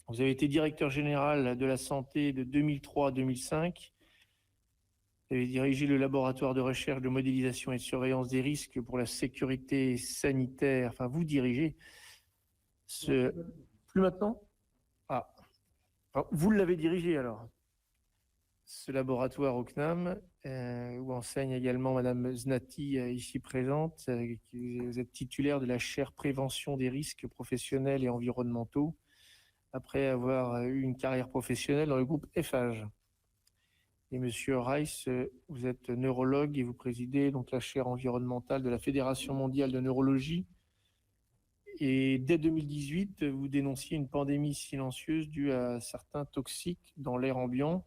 Vous avez été directeur général de la santé de 2003 à 2005. Vous avez dirigé le laboratoire de recherche, de modélisation et de surveillance des risques pour la sécurité sanitaire. Enfin, vous dirigez Plus maintenant? Ah, enfin, vous l'avez dirigé alors. Ce laboratoire au CNAM, où enseigne également Madame Znati, ici présente. Vous êtes titulaire de la chaire prévention des risques professionnels et environnementaux, après avoir eu une carrière professionnelle dans le groupe Eiffage. Et Monsieur Rice, vous êtes neurologue et vous présidez donc la chaire environnementale de la Fédération mondiale de neurologie. Et dès 2018, vous dénonciez une pandémie silencieuse due à certains toxiques dans l'air ambiant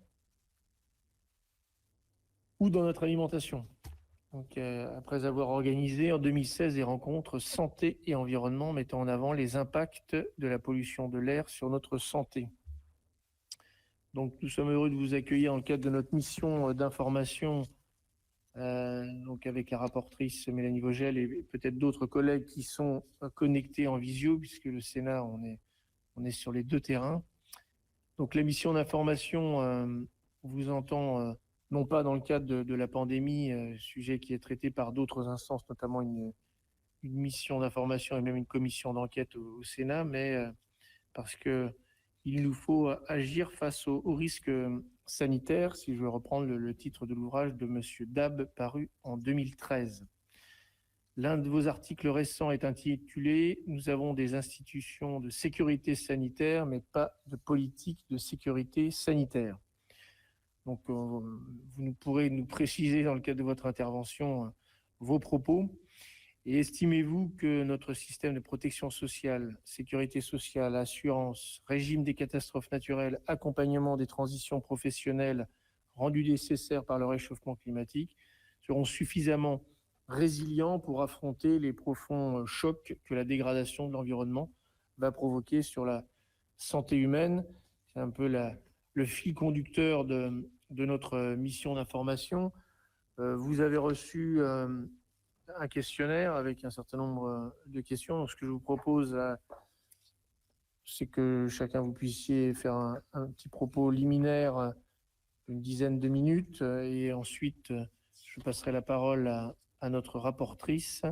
ou dans notre alimentation. Donc, après avoir organisé en 2016 des rencontres santé et environnement mettant en avant les impacts de la pollution de l'air sur notre santé. Donc, nous sommes heureux de vous accueillir dans le cadre de notre mission d'information, donc avec la rapportrice Mélanie Vogel et peut-être d'autres collègues qui sont connectés en visio, puisque le Sénat, on est sur les deux terrains. Donc, la mission d'information vous entend non pas dans le cadre de la pandémie, sujet qui est traité par d'autres instances, notamment une mission d'information et même une commission d'enquête au Sénat, mais parce que il nous faut agir face aux risques sanitaires, si je veux reprendre le titre de l'ouvrage de Monsieur Dab, paru en 2013. L'un de vos articles récents est intitulé « Nous avons des institutions de sécurité sanitaire, mais pas de politique de sécurité sanitaire ». Donc, vous pourrez nous préciser dans le cadre de votre intervention vos propos. Et estimez-vous que notre système de protection sociale, sécurité sociale, assurance, régime des catastrophes naturelles, accompagnement des transitions professionnelles rendues nécessaires par le réchauffement climatique seront suffisamment résilients pour affronter les profonds chocs que la dégradation de l'environnement va provoquer sur la santé humaine? C'est un peu le fil conducteur de notre mission d'information. Vous avez reçu un questionnaire avec un certain nombre de questions. Donc, ce que je vous propose, c'est que chacun vous puissiez faire un petit propos liminaire d'une dizaine de minutes, et ensuite je passerai la parole à notre rapportrice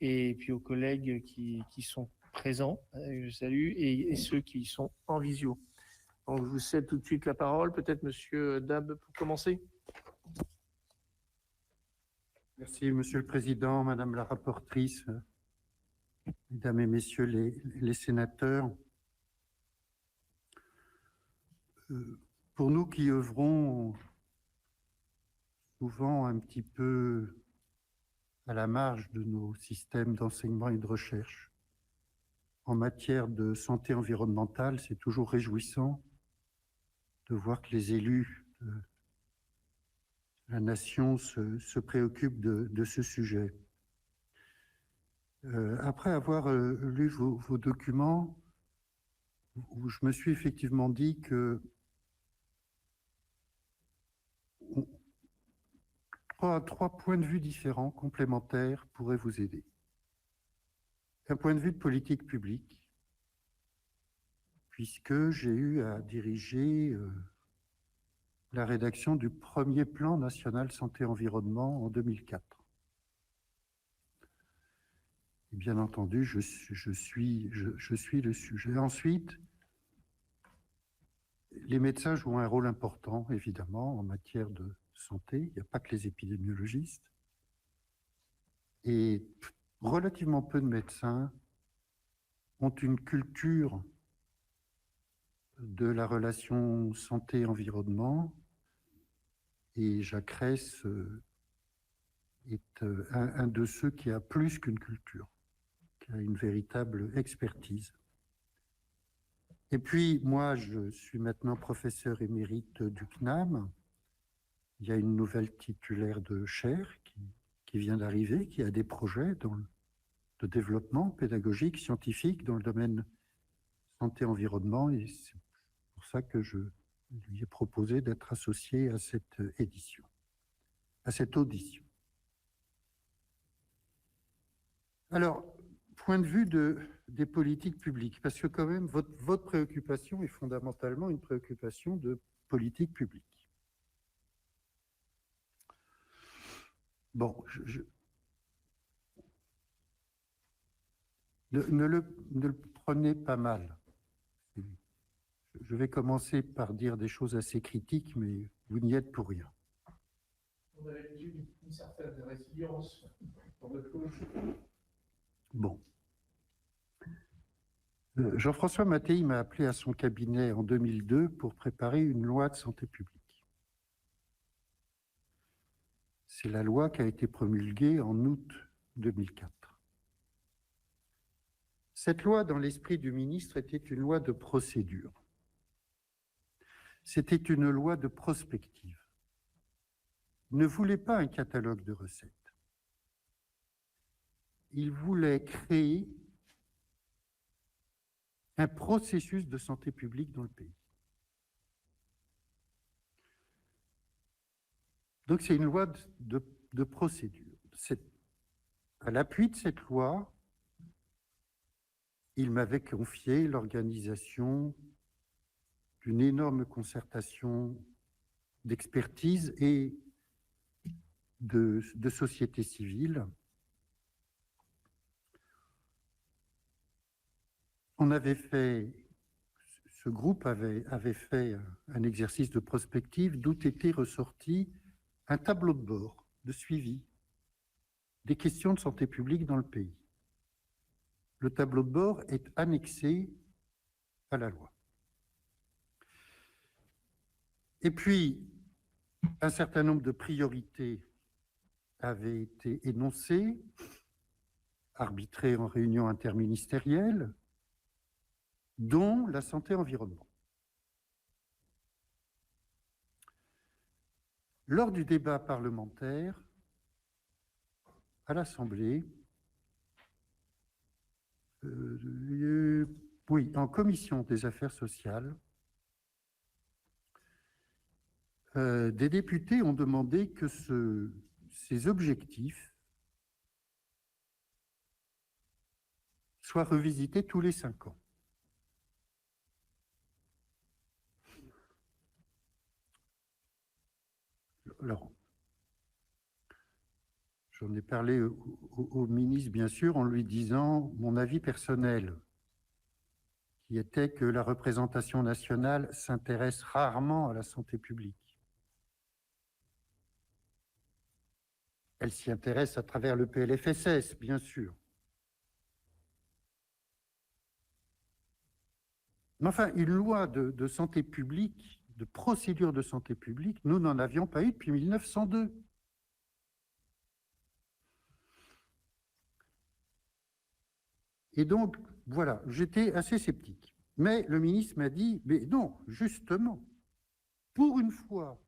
et puis aux collègues qui sont présents, je salue, et ceux qui sont en visio. Donc, je vous cède tout de suite la parole. Peut-être Monsieur Dab pour commencer. Merci, Monsieur le Président, Madame la rapportrice, Mesdames et Messieurs les sénateurs. Pour nous qui œuvrons souvent un petit peu à la marge de nos systèmes d'enseignement et de recherche, en matière de santé environnementale, c'est toujours réjouissant de voir que les élus de la nation se préoccupent de ce sujet. Après avoir lu vos documents, je me suis effectivement dit que trois points de vue différents, complémentaires, pourraient vous aider. Un point de vue de politique publique, puisque j'ai eu à diriger la rédaction du premier plan national santé-environnement en 2004. Et bien entendu, je suis le sujet. Ensuite, les médecins jouent un rôle important, évidemment, en matière de santé. Il n'y a pas que les épidémiologistes. Et relativement peu de médecins ont une culture de la relation santé-environnement. Et Jacques Reiss est un de ceux qui a plus qu'une culture, qui a une véritable expertise. Et puis, moi, je suis maintenant professeur émérite du CNAM. Il y a une nouvelle titulaire de chaire qui vient d'arriver, qui a des projets de développement pédagogique, scientifique dans le domaine santé-environnement. Et c'est pour ça que je lui ai proposé d'être associé à cette édition, à cette audition. Alors, point de vue des politiques publiques, parce que quand même, votre préoccupation est fondamentalement une préoccupation de politique publique. Bon, ne le prenez pas mal. Je vais commencer par dire des choses assez critiques, mais vous n'y êtes pour rien. On a l'habitude d'une certaine résilience dans notre gauche. Bon. Jean-François Mattei m'a appelé à son cabinet en 2002 pour préparer une loi de santé publique. C'est la loi qui a été promulguée en août 2004. Cette loi, dans l'esprit du ministre, était une loi de procédure. C'était une loi de prospective. Il ne voulait pas un catalogue de recettes. Il voulait créer un processus de santé publique dans le pays. Donc c'est une loi de procédure. À l'appui de cette loi, il m'avait confié l'organisation d'une énorme concertation d'expertise et de société civile. Ce groupe avait fait un exercice de prospective d'où était ressorti un tableau de bord de suivi des questions de santé publique dans le pays. Le tableau de bord est annexé à la loi. Et puis, un certain nombre de priorités avaient été énoncées, arbitrées en réunion interministérielle, dont la santé-environnement. Lors du débat parlementaire, à l'Assemblée, en commission des affaires sociales, des députés ont demandé que ces objectifs soient revisités tous les 5 ans. Alors, j'en ai parlé au ministre, bien sûr, en lui disant mon avis personnel, qui était que la représentation nationale s'intéresse rarement à la santé publique. Elle s'y intéresse à travers le PLFSS, bien sûr. Mais enfin, une loi de santé publique, de procédure de santé publique, nous n'en avions pas eu depuis 1902. Et donc, voilà, j'étais assez sceptique. Mais le ministre m'a dit, mais non, justement, pour une fois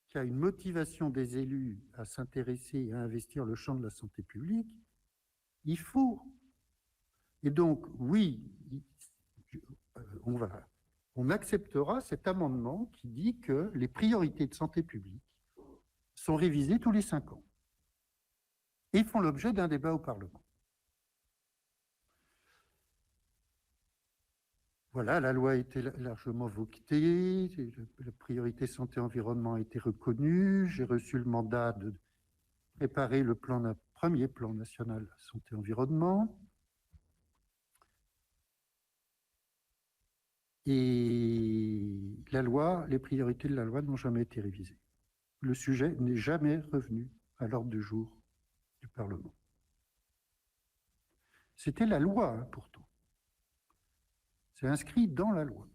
qu'il y a une motivation des élus à s'intéresser et à investir le champ de la santé publique, il faut. Et donc, oui, on acceptera cet amendement qui dit que les priorités de santé publique sont révisées tous les 5 ans et font l'objet d'un débat au Parlement. Voilà, la loi a été largement votée, la priorité santé-environnement a été reconnue, j'ai reçu le mandat de préparer le premier plan national santé-environnement. Et les priorités de la loi n'ont jamais été révisées. Le sujet n'est jamais revenu à l'ordre du jour du Parlement. C'était la loi, hein, pourtant. C'est inscrit dans la loi.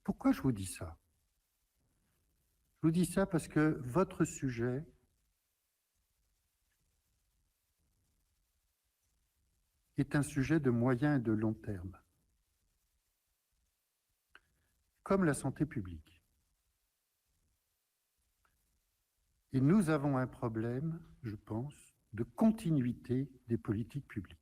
Pourquoi je vous dis ça? Je vous dis ça parce que votre sujet est un sujet de moyen et de long terme, comme la santé publique. Et nous avons un problème, je pense, de continuité des politiques publiques.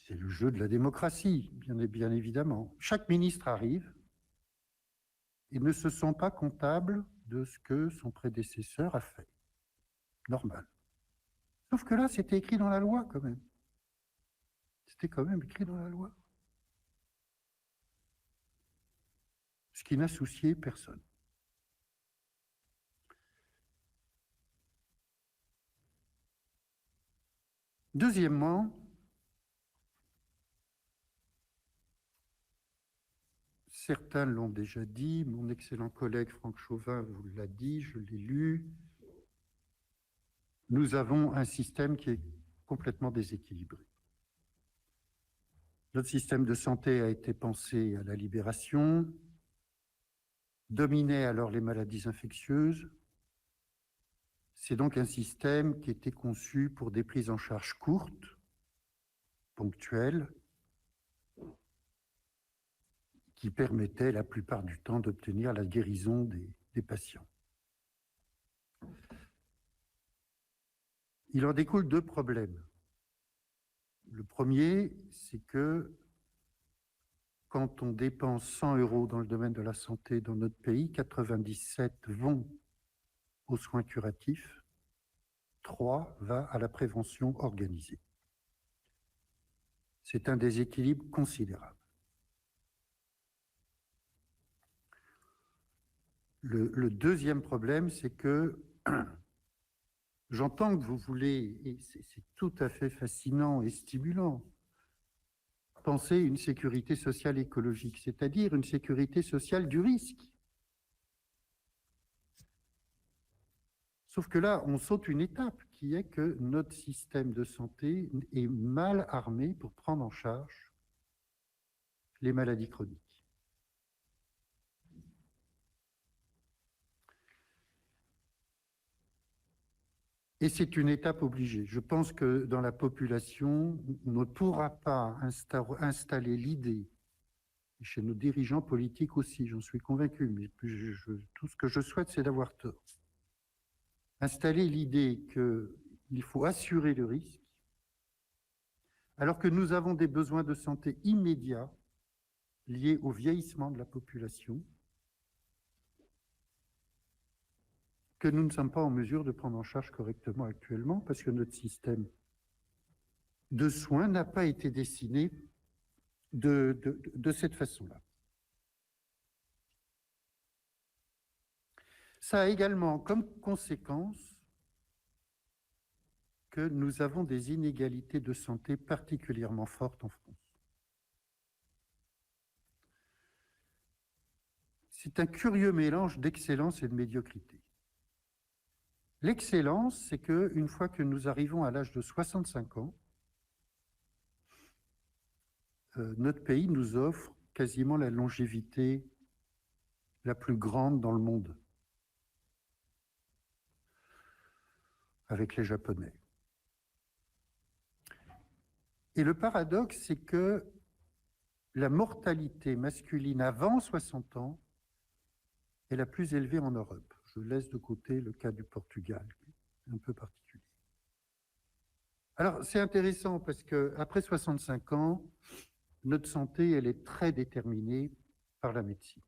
C'est le jeu de la démocratie, bien évidemment. Chaque ministre arrive et ne se sent pas comptable de ce que son prédécesseur a fait. normal. Sauf que là, c'était écrit dans la loi quand même. C'était quand même écrit dans la loi. Ce qui n'a soucié personne. Deuxièmement, certains l'ont déjà dit, mon excellent collègue Franck Chauvin vous l'a dit, je l'ai lu, nous avons un système qui est complètement déséquilibré. Notre système de santé a été pensé à la Libération, dominait alors les maladies infectieuses. C'est donc un système qui était conçu pour des prises en charge courtes, ponctuelles, qui permettaient la plupart du temps d'obtenir la guérison des patients. Il en découle deux problèmes. Le premier, c'est que quand on dépense 100 € dans le domaine de la santé dans notre pays, 97 vont aux soins curatifs, 3 va à la prévention organisée. C'est un déséquilibre considérable. Le deuxième problème, c'est que j'entends que vous voulez, et c'est tout à fait fascinant et stimulant, penser une sécurité sociale écologique, c'est-à-dire une sécurité sociale du risque. Sauf que là, on saute une étape qui est que notre système de santé est mal armé pour prendre en charge les maladies chroniques. Et c'est une étape obligée. Je pense que dans la population, on ne pourra pas installer l'idée, et chez nos dirigeants politiques aussi, j'en suis convaincu, mais tout ce que je souhaite, c'est d'avoir tort. Installer l'idée qu'il faut assurer le risque, alors que nous avons des besoins de santé immédiats liés au vieillissement de la population, que nous ne sommes pas en mesure de prendre en charge correctement actuellement, parce que notre système de soins n'a pas été dessiné de cette façon-là. Ça a également comme conséquence que nous avons des inégalités de santé particulièrement fortes en France. C'est un curieux mélange d'excellence et de médiocrité. L'excellence, c'est qu'une fois que nous arrivons à l'âge de 65 ans, notre pays nous offre quasiment la longévité la plus grande dans le monde, avec les Japonais. Et le paradoxe, c'est que la mortalité masculine avant 60 ans est la plus élevée en Europe. Je laisse de côté le cas du Portugal, un peu particulier. Alors, c'est intéressant parce qu'après 65 ans, notre santé, elle est très déterminée par la médecine.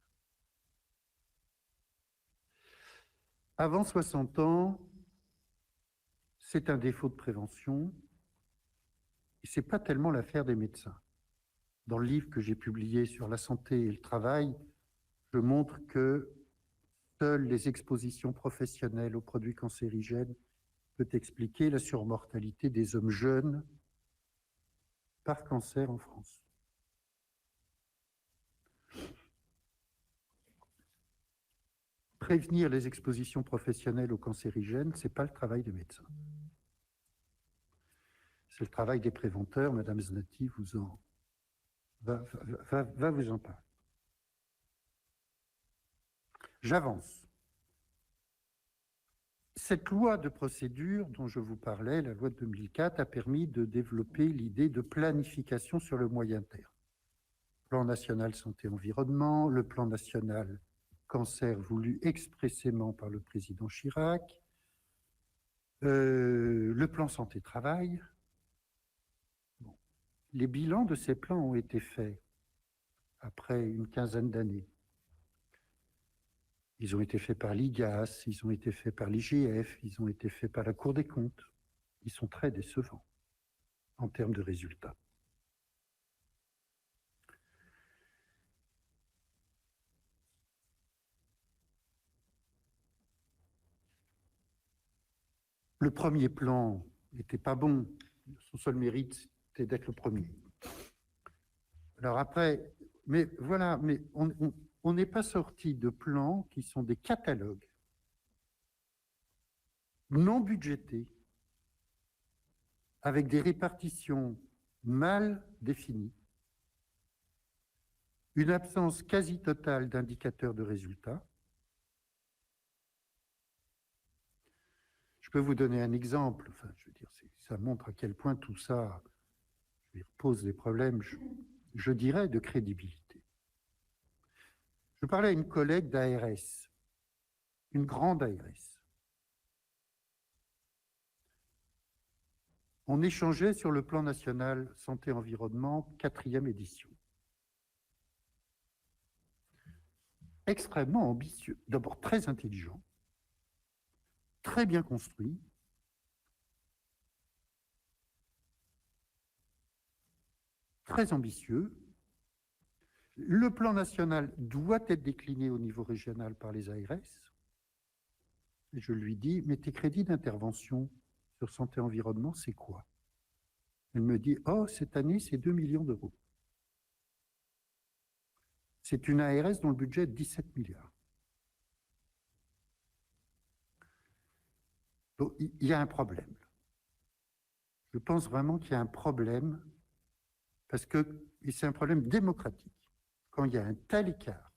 Avant 60 ans, c'est un défaut de prévention et ce n'est pas tellement l'affaire des médecins. Dans le livre que j'ai publié sur la santé et le travail, je montre que seules les expositions professionnelles aux produits cancérigènes peuvent expliquer la surmortalité des hommes jeunes par cancer en France. Prévenir les expositions professionnelles aux cancérigènes, ce n'est pas le travail des médecins. C'est le travail des préventeurs, Madame Znati va vous en parler. J'avance. Cette loi de procédure dont je vous parlais, la loi de 2004, a permis de développer l'idée de planification sur le moyen terme. Plan national santé-environnement, le plan national cancer voulu expressément par le président Chirac, le plan santé-travail. Bon. Les bilans de ces plans ont été faits après une quinzaine d'années. Ils ont été faits par l'IGAS, ils ont été faits par l'IGF, ils ont été faits par la Cour des comptes. Ils sont très décevants en termes de résultats. Le premier plan n'était pas bon. Son seul mérite, c'était d'être le premier. Alors après, mais voilà, mais on n'est pas sorti de plans qui sont des catalogues non budgétés, avec des répartitions mal définies, une absence quasi totale d'indicateurs de résultats. Je peux vous donner un exemple, enfin, je veux dire, ça montre à quel point tout ça pose des problèmes, je dirais, de crédibilité. Je parlais à une collègue d'ARS, une grande ARS. On échangeait sur le plan national santé-environnement, 4e édition. Extrêmement ambitieux, d'abord très intelligent, très bien construit, très ambitieux. Le plan national doit être décliné au niveau régional par les ARS. Et je lui dis, mais tes crédits d'intervention sur santé-environnement, c'est quoi? Elle me dit, oh, cette année, c'est 2 millions d'euros. C'est une ARS dont le budget est de 17 milliards. Donc, il y a un problème. Je pense vraiment qu'il y a un problème, parce que c'est un problème démocratique. Quand il y a un tel écart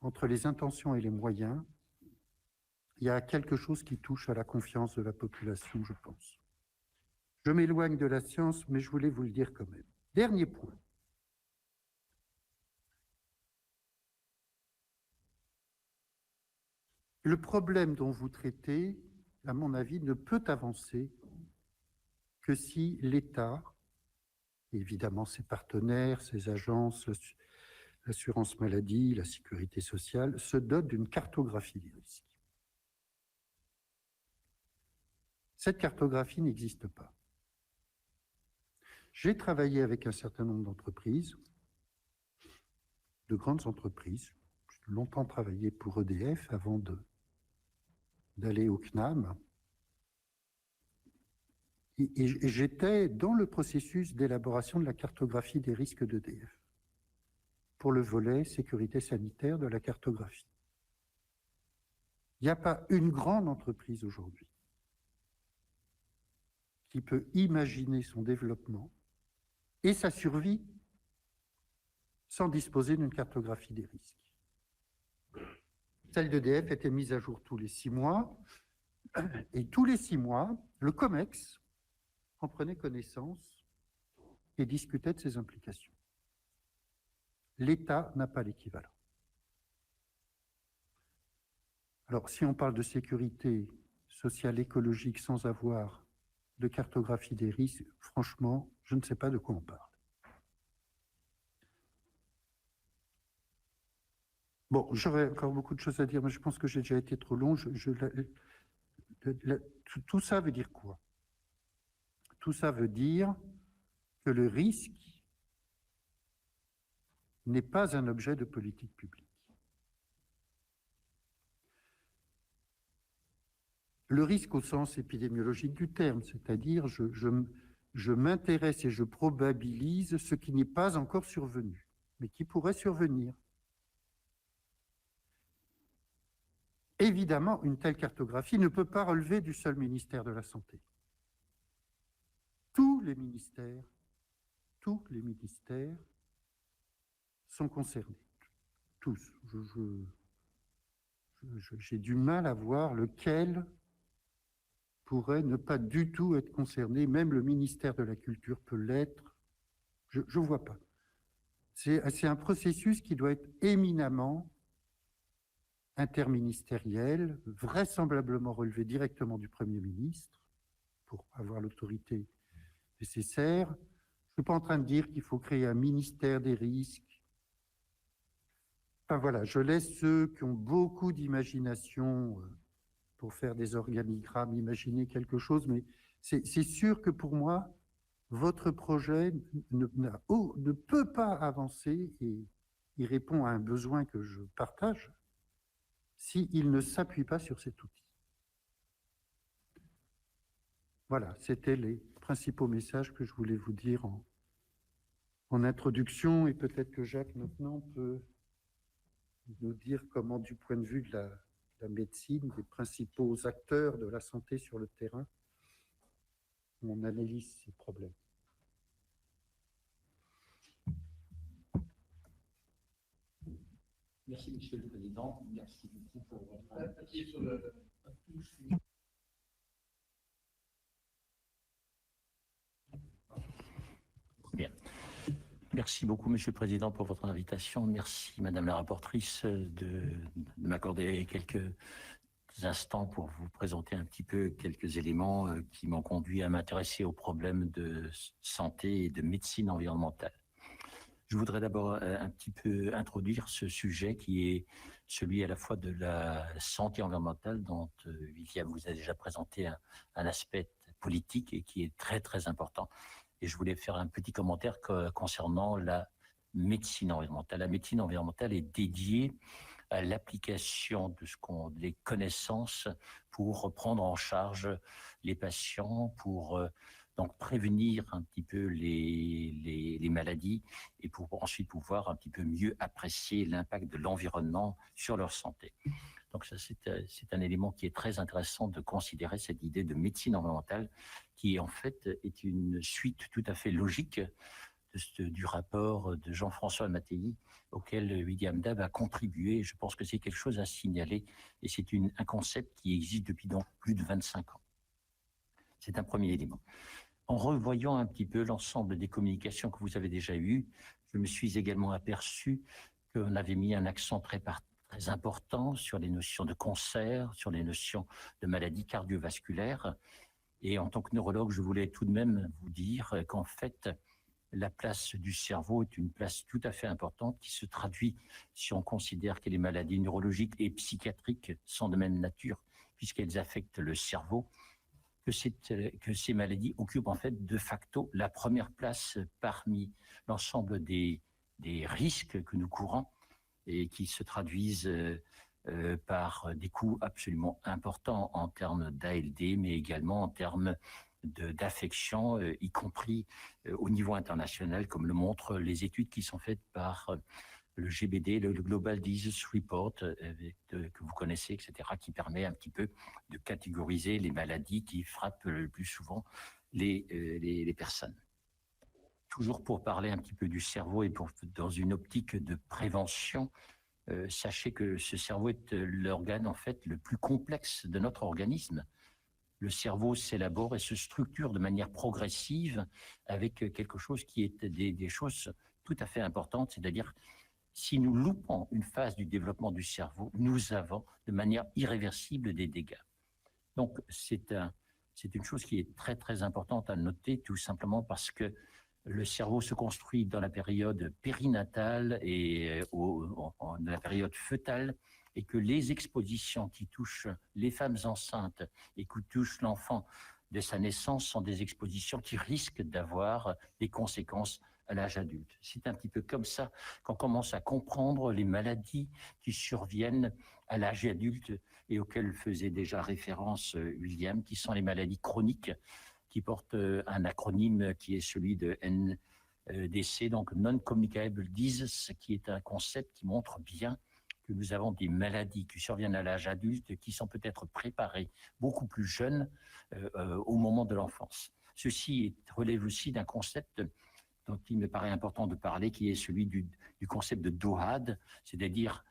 entre les intentions et les moyens, il y a quelque chose qui touche à la confiance de la population, je pense. Je m'éloigne de la science, mais je voulais vous le dire quand même. Dernier point. Le problème dont vous traitez, à mon avis, ne peut avancer que si l'État, évidemment ses partenaires, ses agences, l'assurance maladie, la sécurité sociale, se dotent d'une cartographie des risques. Cette cartographie n'existe pas. J'ai travaillé avec un certain nombre d'entreprises, de grandes entreprises. J'ai longtemps travaillé pour EDF avant d'aller au CNAM. Et j'étais dans le processus d'élaboration de la cartographie des risques d'EDF pour le volet sécurité sanitaire de la cartographie. Il n'y a pas une grande entreprise aujourd'hui qui peut imaginer son développement et sa survie sans disposer d'une cartographie des risques. Celle d'EDF était mise à jour tous les 6 mois, et tous les 6 mois, le COMEX en prenait connaissance et discutait de ses implications. L'État n'a pas l'équivalent. Alors, si on parle de sécurité sociale, écologique, sans avoir de cartographie des risques, franchement, je ne sais pas de quoi on parle. Bon, j'aurais encore beaucoup de choses à dire, mais je pense que j'ai déjà été trop long. Tout ça veut dire quoi? Tout ça veut dire que le risque n'est pas un objet de politique publique. Le risque au sens épidémiologique du terme, c'est-à-dire je m'intéresse et je probabilise ce qui n'est pas encore survenu, mais qui pourrait survenir. Évidemment, une telle cartographie ne peut pas relever du seul ministère de la Santé. Tous les ministères sont concernés. Tous. J'ai du mal à voir lequel pourrait ne pas du tout être concerné. Même le ministère de la Culture peut l'être. Je ne vois pas. C'est un processus qui doit être éminemment interministériel, vraisemblablement relevé directement du Premier ministre pour avoir l'autorité nécessaire. Je ne suis pas en train de dire qu'il faut créer un ministère des risques. Enfin voilà, je laisse ceux qui ont beaucoup d'imagination pour faire des organigrammes, imaginer quelque chose, mais c'est sûr que pour moi, votre projet ne peut pas avancer et il répond à un besoin que je partage s'il ne s'appuie pas sur cet outil. Voilà, c'était les principaux messages que je voulais vous dire en introduction, et peut-être que Jacques maintenant peut nous dire comment, du point de vue de la médecine, des principaux acteurs de la santé sur le terrain, on analyse ces problèmes. Merci, Monsieur le Président. Merci beaucoup pour votre... Bien. Merci beaucoup, Monsieur le Président, pour votre invitation. Merci, Madame la rapporteure, de m'accorder quelques instants pour vous présenter un petit peu quelques éléments qui m'ont conduit à m'intéresser aux problèmes de santé et de médecine environnementale. Je voudrais d'abord un petit peu introduire ce sujet qui est celui à la fois de la santé environnementale dont William vous a déjà présenté un aspect politique et qui est très très important. Et je voulais faire un petit commentaire concernant la médecine environnementale. La médecine environnementale est dédiée à l'application de des connaissances pour prendre en charge les patients, pour donc prévenir un petit peu les maladies et pour ensuite pouvoir un petit peu mieux apprécier l'impact de l'environnement sur leur santé. Donc ça, c'est un élément qui est très intéressant de considérer, cette idée de médecine environnementale qui en fait est une suite tout à fait logique du rapport de Jean-François Mattei auquel William Dave a contribué. Je pense que c'est quelque chose à signaler et c'est un concept qui existe depuis donc plus de 25 ans. C'est un premier élément. En revoyant un petit peu l'ensemble des communications que vous avez déjà eues, je me suis également aperçu qu'on avait mis un accent très important sur les notions de cancer, sur les notions de maladies cardiovasculaires. Et en tant que neurologue, je voulais tout de même vous dire qu'en fait, la place du cerveau est une place tout à fait importante qui se traduit, si on considère que les maladies neurologiques et psychiatriques sont de même nature, puisqu'elles affectent le cerveau, que ces maladies occupent en fait de facto la première place parmi l'ensemble des risques que nous courons et qui se traduisent par des coûts absolument importants en termes d'ALD, mais également en termes d'affection, y compris au niveau international, comme le montrent les études qui sont faites par le GBD, le Global Disease Report, que vous connaissez, etc., qui permet un petit peu de catégoriser les maladies qui frappent le plus souvent les personnes. Toujours pour parler un petit peu du cerveau et dans une optique de prévention, sachez que ce cerveau est l'organe en fait le plus complexe de notre organisme. Le cerveau s'élabore et se structure de manière progressive avec quelque chose qui est des choses tout à fait importantes, c'est-à-dire si nous loupons une phase du développement du cerveau, nous avons de manière irréversible des dégâts. Donc c'est une chose qui est très très importante à noter, tout simplement parce que le cerveau se construit dans la période périnatale et dans la période fœtale, et que les expositions qui touchent les femmes enceintes et qui touchent l'enfant dès sa naissance sont des expositions qui risquent d'avoir des conséquences à l'âge adulte. C'est un petit peu comme ça qu'on commence à comprendre les maladies qui surviennent à l'âge adulte et auxquelles faisait déjà référence William, qui sont les maladies chroniques, qui portent un acronyme qui est celui de NDC, donc Non-Communicable Disease, qui est un concept qui montre bien que nous avons des maladies qui surviennent à l'âge adulte qui sont peut-être préparées beaucoup plus jeunes au moment de l'enfance. Ceci relève aussi d'un concept dont il me paraît important de parler, qui est celui du concept de DOHAD, c'est-à-dire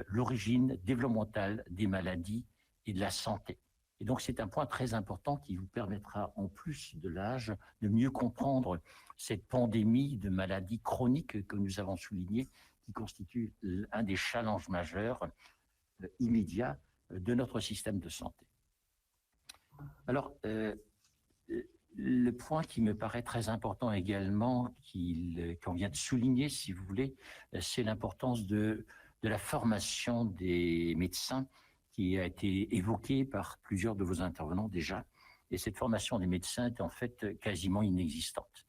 l'origine développementale des maladies et de la santé. Et donc, c'est un point très important qui vous permettra, en plus de l'âge, de mieux comprendre cette pandémie de maladies chroniques que nous avons soulignées, qui constitue un des challenges majeurs immédiats de notre système de santé. Alors, le point qui me paraît très important également, qu'on vient de souligner, si vous voulez, c'est l'importance de de la formation des médecins qui a été évoquée par plusieurs de vos intervenants déjà. Et cette formation des médecins est en fait quasiment inexistante.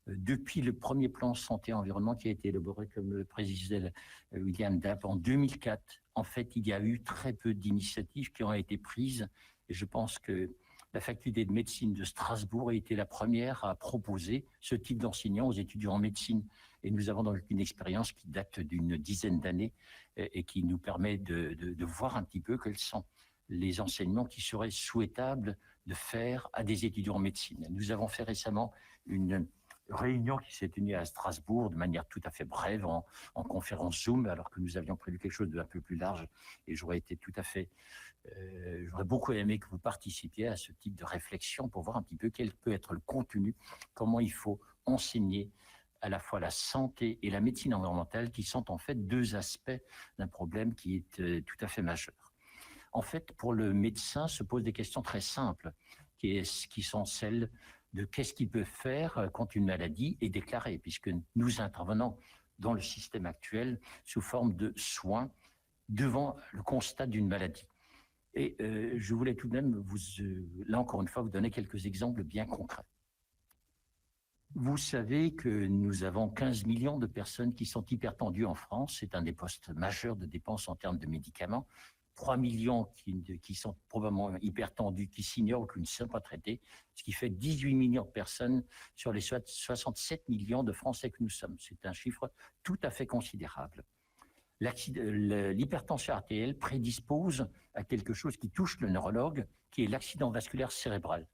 Depuis le premier plan santé-environnement qui a été élaboré, comme le précisait William Dapp, en 2004, en fait, il y a eu très peu d'initiatives qui ont été prises. Et je pense que la faculté de médecine de Strasbourg a été la première à proposer ce type d'enseignants aux étudiants en médecine. Et nous avons donc une expérience qui date d'une dizaine d'années et qui nous permet de voir un petit peu quels sont les enseignements qui seraient souhaitables de faire à des étudiants en médecine. Nous avons fait récemment une réunion qui s'est tenue à Strasbourg de manière tout à fait brève en conférence Zoom, alors que nous avions prévu quelque chose d'un peu plus large. Et j'aurais beaucoup aimé que vous participiez à ce type de réflexion pour voir un petit peu quel peut être le contenu, comment il faut enseigner à la fois la santé et la médecine environnementale, qui sont en fait deux aspects d'un problème qui est tout à fait majeur. En fait, pour le médecin, se posent des questions très simples, qui sont celles de qu'est-ce qu'il peut faire quand une maladie est déclarée, puisque nous intervenons dans le système actuel sous forme de soins devant le constat d'une maladie. Et je voulais tout de même, là encore une fois, vous donner quelques exemples bien concrets. Vous savez que nous avons 15 millions de personnes qui sont hypertendues en France. C'est un des postes majeurs de dépenses en termes de médicaments. 3 millions qui sont probablement hypertendus, qui s'ignorent ou qui ne sont pas traités, ce qui fait 18 millions de personnes sur les 67 millions de Français que nous sommes. C'est un chiffre tout à fait considérable. L'hypertension artérielle prédispose à quelque chose qui touche le neurologue, qui est l'accident vasculaire cérébral.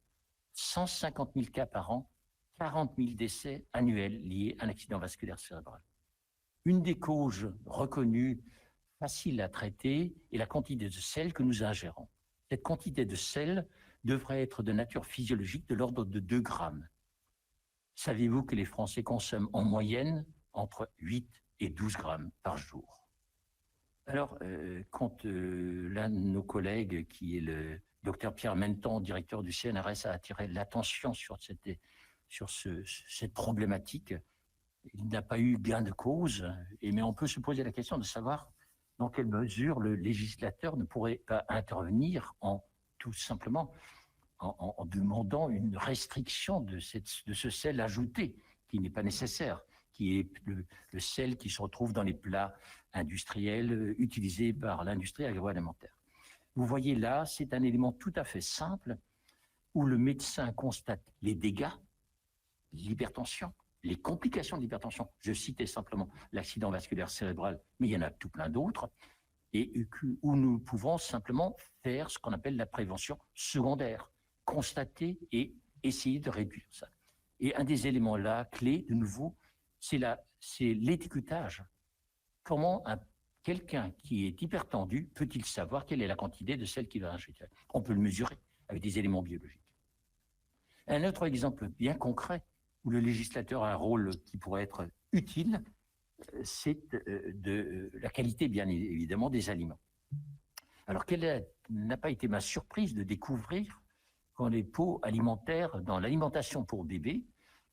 150 000 cas par an, 40 000 décès annuels liés à un accident vasculaire cérébral. Une des causes reconnues, facile à traiter, est la quantité de sel que nous ingérons. Cette quantité de sel devrait être de nature physiologique de l'ordre de 2 grammes. Savez-vous que les Français consomment en moyenne entre 8 et 12 grammes par jour? Alors, quand l'un de nos collègues, qui est le docteur Pierre Menton, directeur du CNRS, a attiré l'attention sur cette problématique, il n'a pas eu gain de cause, mais on peut se poser la question de savoir dans quelle mesure le législateur ne pourrait pas intervenir tout simplement en demandant une restriction de ce sel ajouté qui n'est pas nécessaire, qui est le sel qui se retrouve dans les plats industriels utilisés par l'industrie agroalimentaire. Vous voyez là, c'est un élément tout à fait simple où le médecin constate les dégâts, l'hypertension, les complications de l'hypertension. Je citais simplement l'accident vasculaire cérébral, mais il y en a tout plein d'autres, et où nous pouvons simplement faire ce qu'on appelle la prévention secondaire, constater et essayer de réduire ça. Et un des éléments là, clés, de nouveau, c'est l'étiquetage. Comment quelqu'un qui est hypertendu peut-il savoir quelle est la quantité de sel qu'il va ingérer? On peut le mesurer avec des éléments biologiques. Un autre exemple bien concret où le législateur a un rôle qui pourrait être utile, c'est de la qualité, bien évidemment, des aliments. Alors, quelle n'a pas été ma surprise de découvrir quand les pots alimentaires dans l'alimentation pour bébés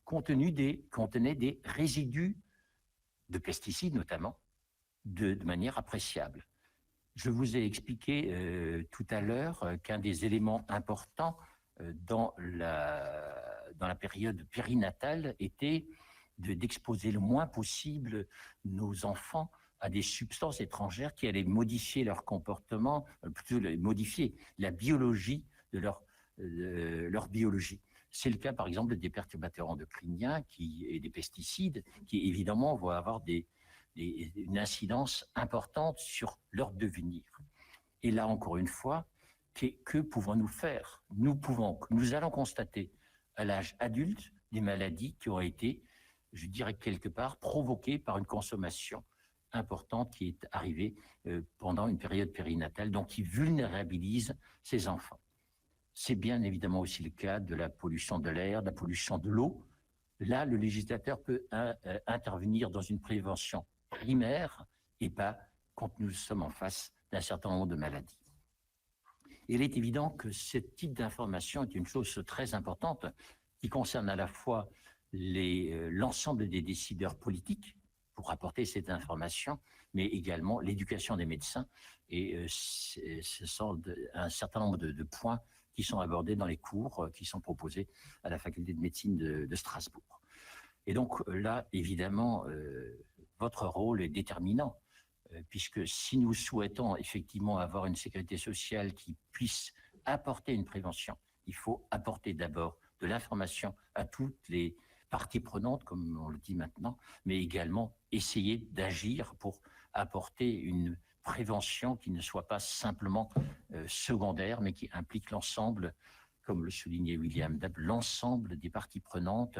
contenaient des résidus de pesticides, notamment, de manière appréciable. Je vous ai expliqué tout à l'heure qu'un des éléments importants dans la période périnatale était d'exposer le moins possible nos enfants à des substances étrangères qui allaient modifier leur comportement, plutôt modifier la biologie de leur biologie. C'est le cas, par exemple, des perturbateurs endocriniens et des pesticides qui, évidemment, vont avoir une incidence importante sur leur devenir. Et là, encore une fois, que pouvons-nous faire? Nous allons constater à l'âge adulte des maladies qui ont été, je dirais quelque part, provoquées par une consommation importante qui est arrivée pendant une période périnatale, donc qui vulnérabilise ces enfants. C'est bien évidemment aussi le cas de la pollution de l'air, de la pollution de l'eau. Là, le législateur peut intervenir dans une prévention primaire et pas quand nous sommes en face d'un certain nombre de maladies. Il est évident que ce type d'information est une chose très importante qui concerne à la fois l'ensemble des décideurs politiques, pour apporter cette information, mais également l'éducation des médecins. Et ce sont un certain nombre de points qui sont abordés dans les cours qui sont proposés à la faculté de médecine de Strasbourg. Et donc là, évidemment, votre rôle est déterminant, puisque si nous souhaitons effectivement avoir une sécurité sociale qui puisse apporter une prévention, il faut apporter d'abord de l'information à toutes les parties prenantes, comme on le dit maintenant, mais également essayer d'agir pour apporter une prévention qui ne soit pas simplement secondaire, mais qui implique l'ensemble, comme le soulignait William Dab, l'ensemble des parties prenantes.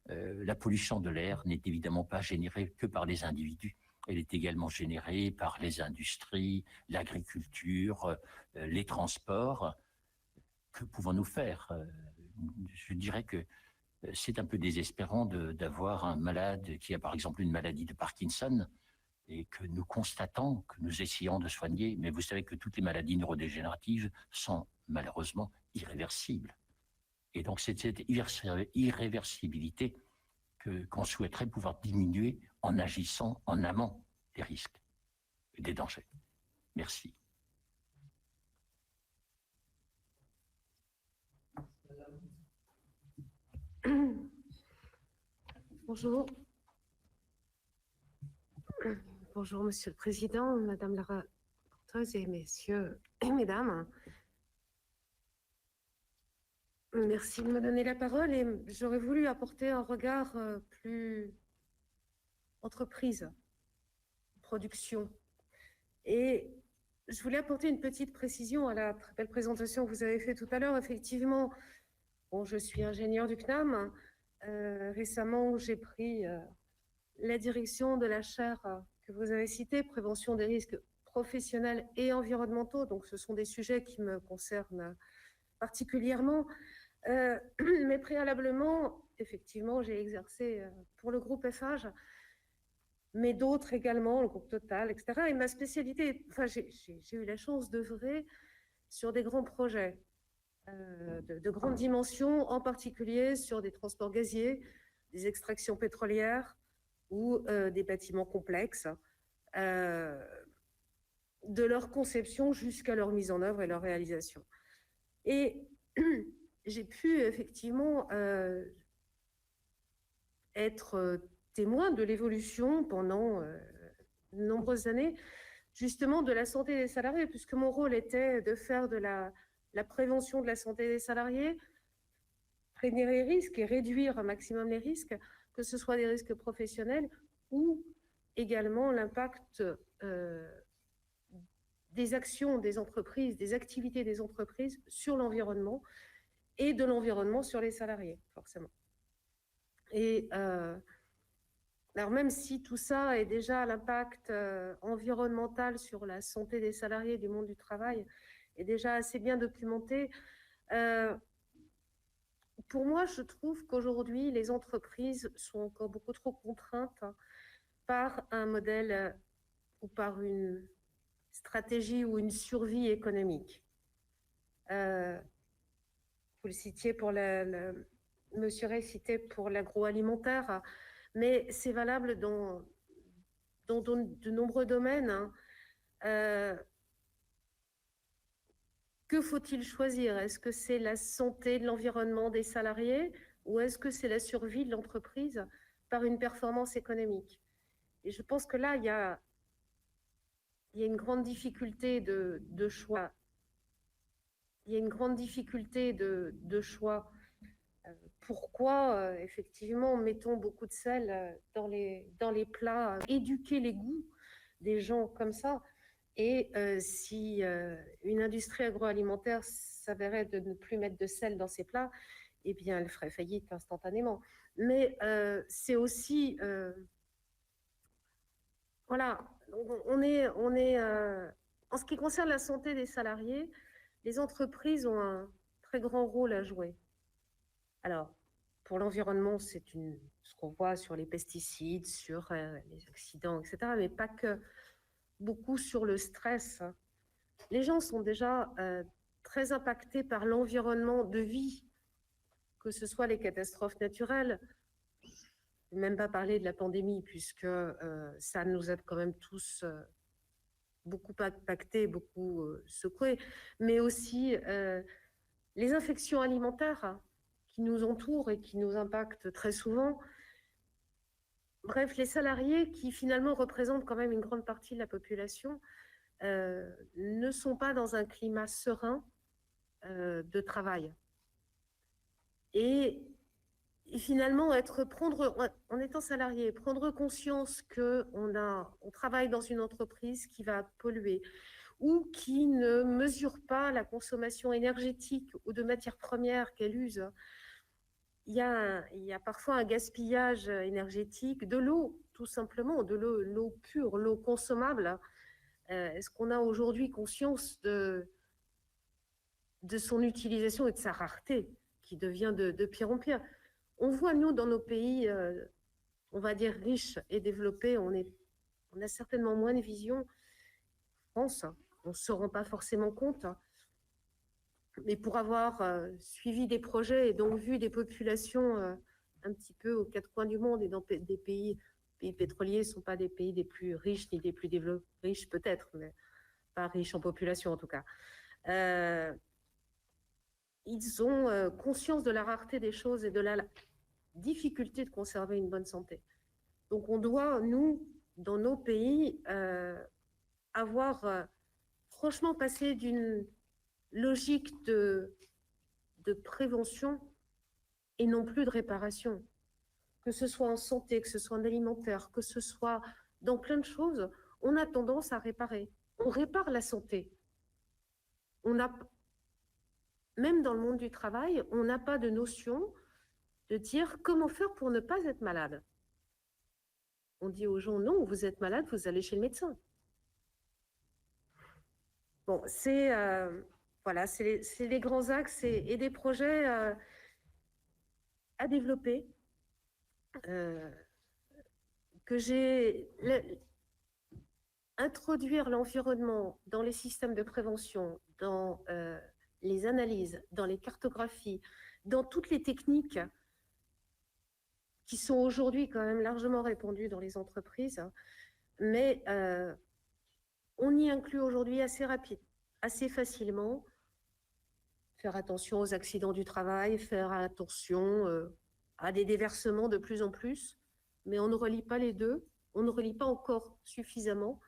La pollution de l'air n'est évidemment pas générée que par les individus. Elle est également générée par les industries, l'agriculture, les transports. Que pouvons-nous faire? Je dirais que c'est un peu désespérant d'avoir un malade qui a par exemple une maladie de Parkinson et que nous constatons, que nous essayons de soigner, mais vous savez que toutes les maladies neurodégénératives sont malheureusement irréversibles. Et donc c'est cette irréversibilité qu'on souhaiterait pouvoir diminuer en agissant en amont des risques et des dangers. Merci. Bonjour. Bonjour, Monsieur le Président, Madame la rapporteure et messieurs et mesdames. Merci de me donner la parole et j'aurais voulu apporter un regard plus entreprise, production. Et je voulais apporter une petite précision à la très belle présentation que vous avez faite tout à l'heure. Effectivement, bon, je suis ingénieure du CNAM. Récemment, j'ai pris la direction de la chaire que vous avez citée, prévention des risques professionnels et environnementaux. Donc, ce sont des sujets qui me concernent particulièrement. Mais préalablement, effectivement, j'ai exercé pour le groupe FH, mais d'autres également, le groupe Total, etc. Et ma spécialité, enfin, j'ai eu la chance d'œuvrer sur des grands projets de grande dimension, en particulier sur des transports gaziers, des extractions pétrolières ou des bâtiments complexes, de leur conception jusqu'à leur mise en œuvre et leur réalisation. Et j'ai pu effectivement être témoin de l'évolution pendant de nombreuses années, justement de la santé des salariés, puisque mon rôle était de faire de la prévention de la santé des salariés, prévenir les risques et réduire un maximum les risques, que ce soit des risques professionnels ou également l'impact des actions des entreprises, des activités des entreprises sur l'environnement et de l'environnement sur les salariés, forcément. Et alors même si tout ça est déjà l'impact environnemental sur la santé des salariés du monde du travail est déjà assez bien documenté, pour moi, je trouve qu'aujourd'hui, les entreprises sont encore beaucoup trop contraintes par un modèle ou par une stratégie ou une survie économique. Vous le citiez pour Monsieur Ray citait pour l'agroalimentaire, mais c'est valable dans de nombreux domaines. Que faut-il choisir? Est-ce que c'est la santé de l'environnement des salariés ou est-ce que c'est la survie de l'entreprise par une performance économique? Et je pense que là, il y a une grande difficulté de choix. Il y a une grande difficulté de choix. Pourquoi, effectivement, mettons beaucoup de sel dans les plats, éduquer les goûts des gens comme ça? Et si une industrie agroalimentaire s'avérait de ne plus mettre de sel dans ses plats, eh bien, elle ferait faillite instantanément. Mais c'est aussi... voilà, on est en ce qui concerne la santé des salariés, les entreprises ont un très grand rôle à jouer. Alors, pour l'environnement, c'est ce qu'on voit sur les pesticides, sur les accidents, etc., mais pas que. Beaucoup sur le stress. Les gens sont déjà très impactés par l'environnement de vie, que ce soit les catastrophes naturelles, même pas parler de la pandémie, puisque ça nous a quand même tous beaucoup impactés, beaucoup secoués, mais aussi les infections alimentaires qui nous entourent et qui nous impactent très souvent. Bref, les salariés qui finalement représentent quand même une grande partie de la population ne sont pas dans un climat serein de travail. Et finalement, en étant salarié, prendre conscience qu'on travaille dans une entreprise qui va polluer ou qui ne mesure pas la consommation énergétique ou de matières premières qu'elle use. Il y a parfois un gaspillage énergétique, de l'eau, tout simplement, de l'eau pure, l'eau consommable. Est-ce qu'on a aujourd'hui conscience de son utilisation et de sa rareté, qui devient de pire en pire? On voit, nous, dans nos pays, on va dire riches et développés, on a certainement moins de vision. En France, on ne se rend pas forcément compte. Mais pour avoir suivi des projets et donc vu des populations un petit peu aux quatre coins du monde et dans des pays pétroliers ne sont pas des pays des plus riches ni des plus développés, riches peut-être, mais pas riches en population en tout cas. Ils ont conscience de la rareté des choses et de la difficulté de conserver une bonne santé. Donc on doit, nous, dans nos pays, avoir franchement passé d'une logique de prévention et non plus de réparation. Que ce soit en santé, que ce soit en alimentaire, que ce soit dans plein de choses, on a tendance à réparer. On répare la santé. Même dans le monde du travail, on n'a pas de notion de dire comment faire pour ne pas être malade. On dit aux gens, non, vous êtes malade, vous allez chez le médecin. Bon, voilà, c'est les grands axes et des projets à développer que introduire l'environnement dans les systèmes de prévention, dans les analyses, dans les cartographies, dans toutes les techniques qui sont aujourd'hui quand même largement répandues dans les entreprises, mais on y inclut aujourd'hui assez facilement. Faire attention aux accidents du travail, faire attention à des déversements de plus en plus, mais on ne relie pas les deux, on ne relie pas encore suffisamment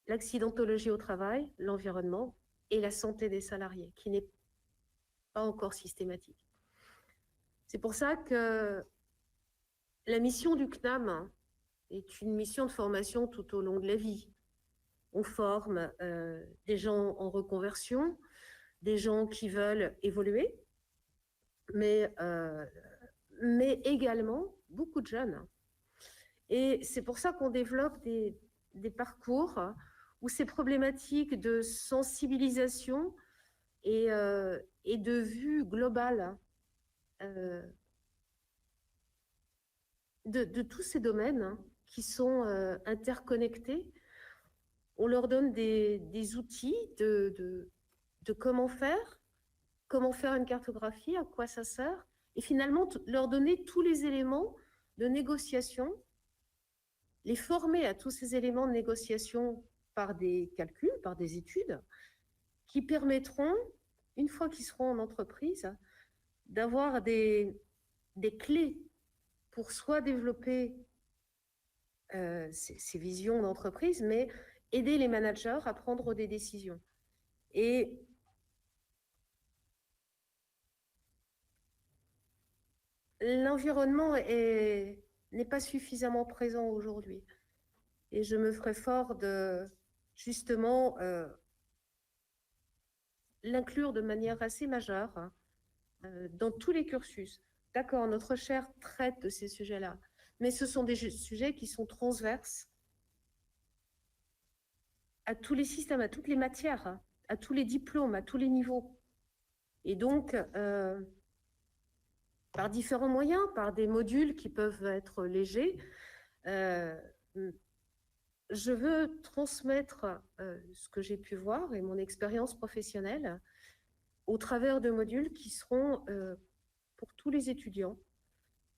l'accidentologie au travail, l'environnement et la santé des salariés, qui n'est pas encore systématique. C'est pour ça que la mission du CNAM est une mission de formation tout au long de la vie. On forme des gens en reconversion, des gens qui veulent évoluer, mais également beaucoup de jeunes. Et c'est pour ça qu'on développe des parcours où ces problématiques de sensibilisation et de vue globale de tous ces domaines qui sont interconnectés, on leur donne des outils de comment faire une cartographie, à quoi ça sert, et finalement leur donner tous les éléments de négociation, les former à tous ces éléments de négociation par des calculs, par des études, qui permettront, une fois qu'ils seront en entreprise, d'avoir des clés pour soit développer ces visions d'entreprise, mais aider les managers à prendre des décisions. Et l'environnement n'est pas suffisamment présent aujourd'hui. Et je me ferai fort de, justement, l'inclure de manière assez majeure dans tous les cursus. D'accord, notre chaire traite de ces sujets-là, mais ce sont des sujets qui sont transverses à tous les systèmes, à toutes les matières, à tous les diplômes, à tous les niveaux. Et donc, par différents moyens, par des modules qui peuvent être légers, je veux transmettre ce que j'ai pu voir et mon expérience professionnelle au travers de modules qui seront pour tous les étudiants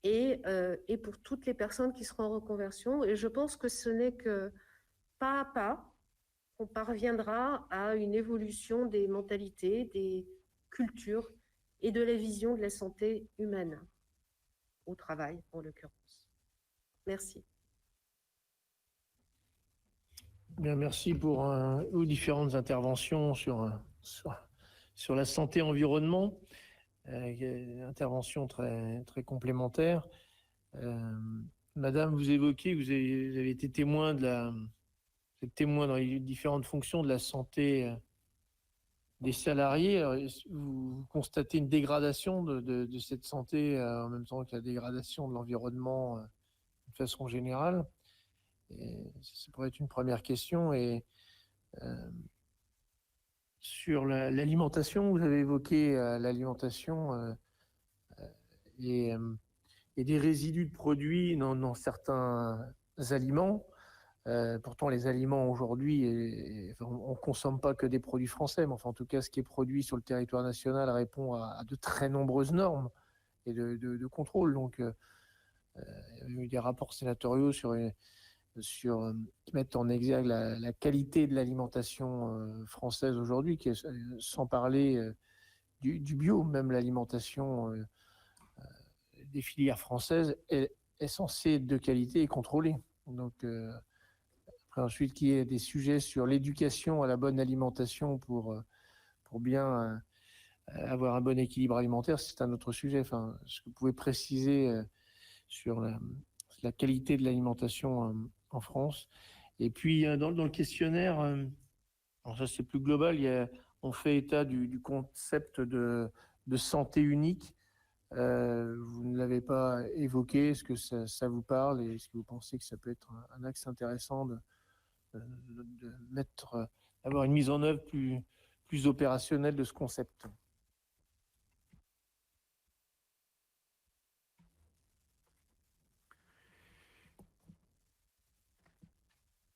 et pour toutes les personnes qui seront en reconversion. Et je pense que ce n'est que pas à pas qu'on parviendra à une évolution des mentalités, des cultures et de la vision de la santé humaine, au travail en l'occurrence. Merci. Bien, merci pour vos différentes interventions sur la santé environnement. Intervention très complémentaire. Madame, vous évoquez que vous avez été témoin vous êtes témoin dans les différentes fonctions de la santé des salariés. Alors, vous constatez une dégradation de cette santé en même temps que la dégradation de l'environnement de façon générale. Et ça pourrait être une première question. Et sur l'alimentation, vous avez évoqué l'alimentation et des résidus de produits dans certains aliments. Pourtant, les aliments aujourd'hui, on ne consomme pas que des produits français, mais enfin, en tout cas, ce qui est produit sur le territoire national répond à de très nombreuses normes et de contrôle. Donc, il y a eu des rapports sénatoriaux qui mettent en exergue la qualité de l'alimentation française aujourd'hui, sans parler du bio, même l'alimentation des filières françaises est censée être de qualité et contrôlée. Donc, après, ensuite, qu'il y ait des sujets sur l'éducation à la bonne alimentation pour bien avoir un bon équilibre alimentaire, c'est un autre sujet. Enfin, ce que vous pouvez préciser sur la qualité de l'alimentation en France. Et puis, dans le questionnaire, alors ça c'est plus global, on fait état du concept de santé unique. Vous ne l'avez pas évoqué. Est-ce que ça vous parle et est-ce que vous pensez que ça peut être un axe intéressant d'avoir une mise en œuvre plus opérationnelle de ce concept?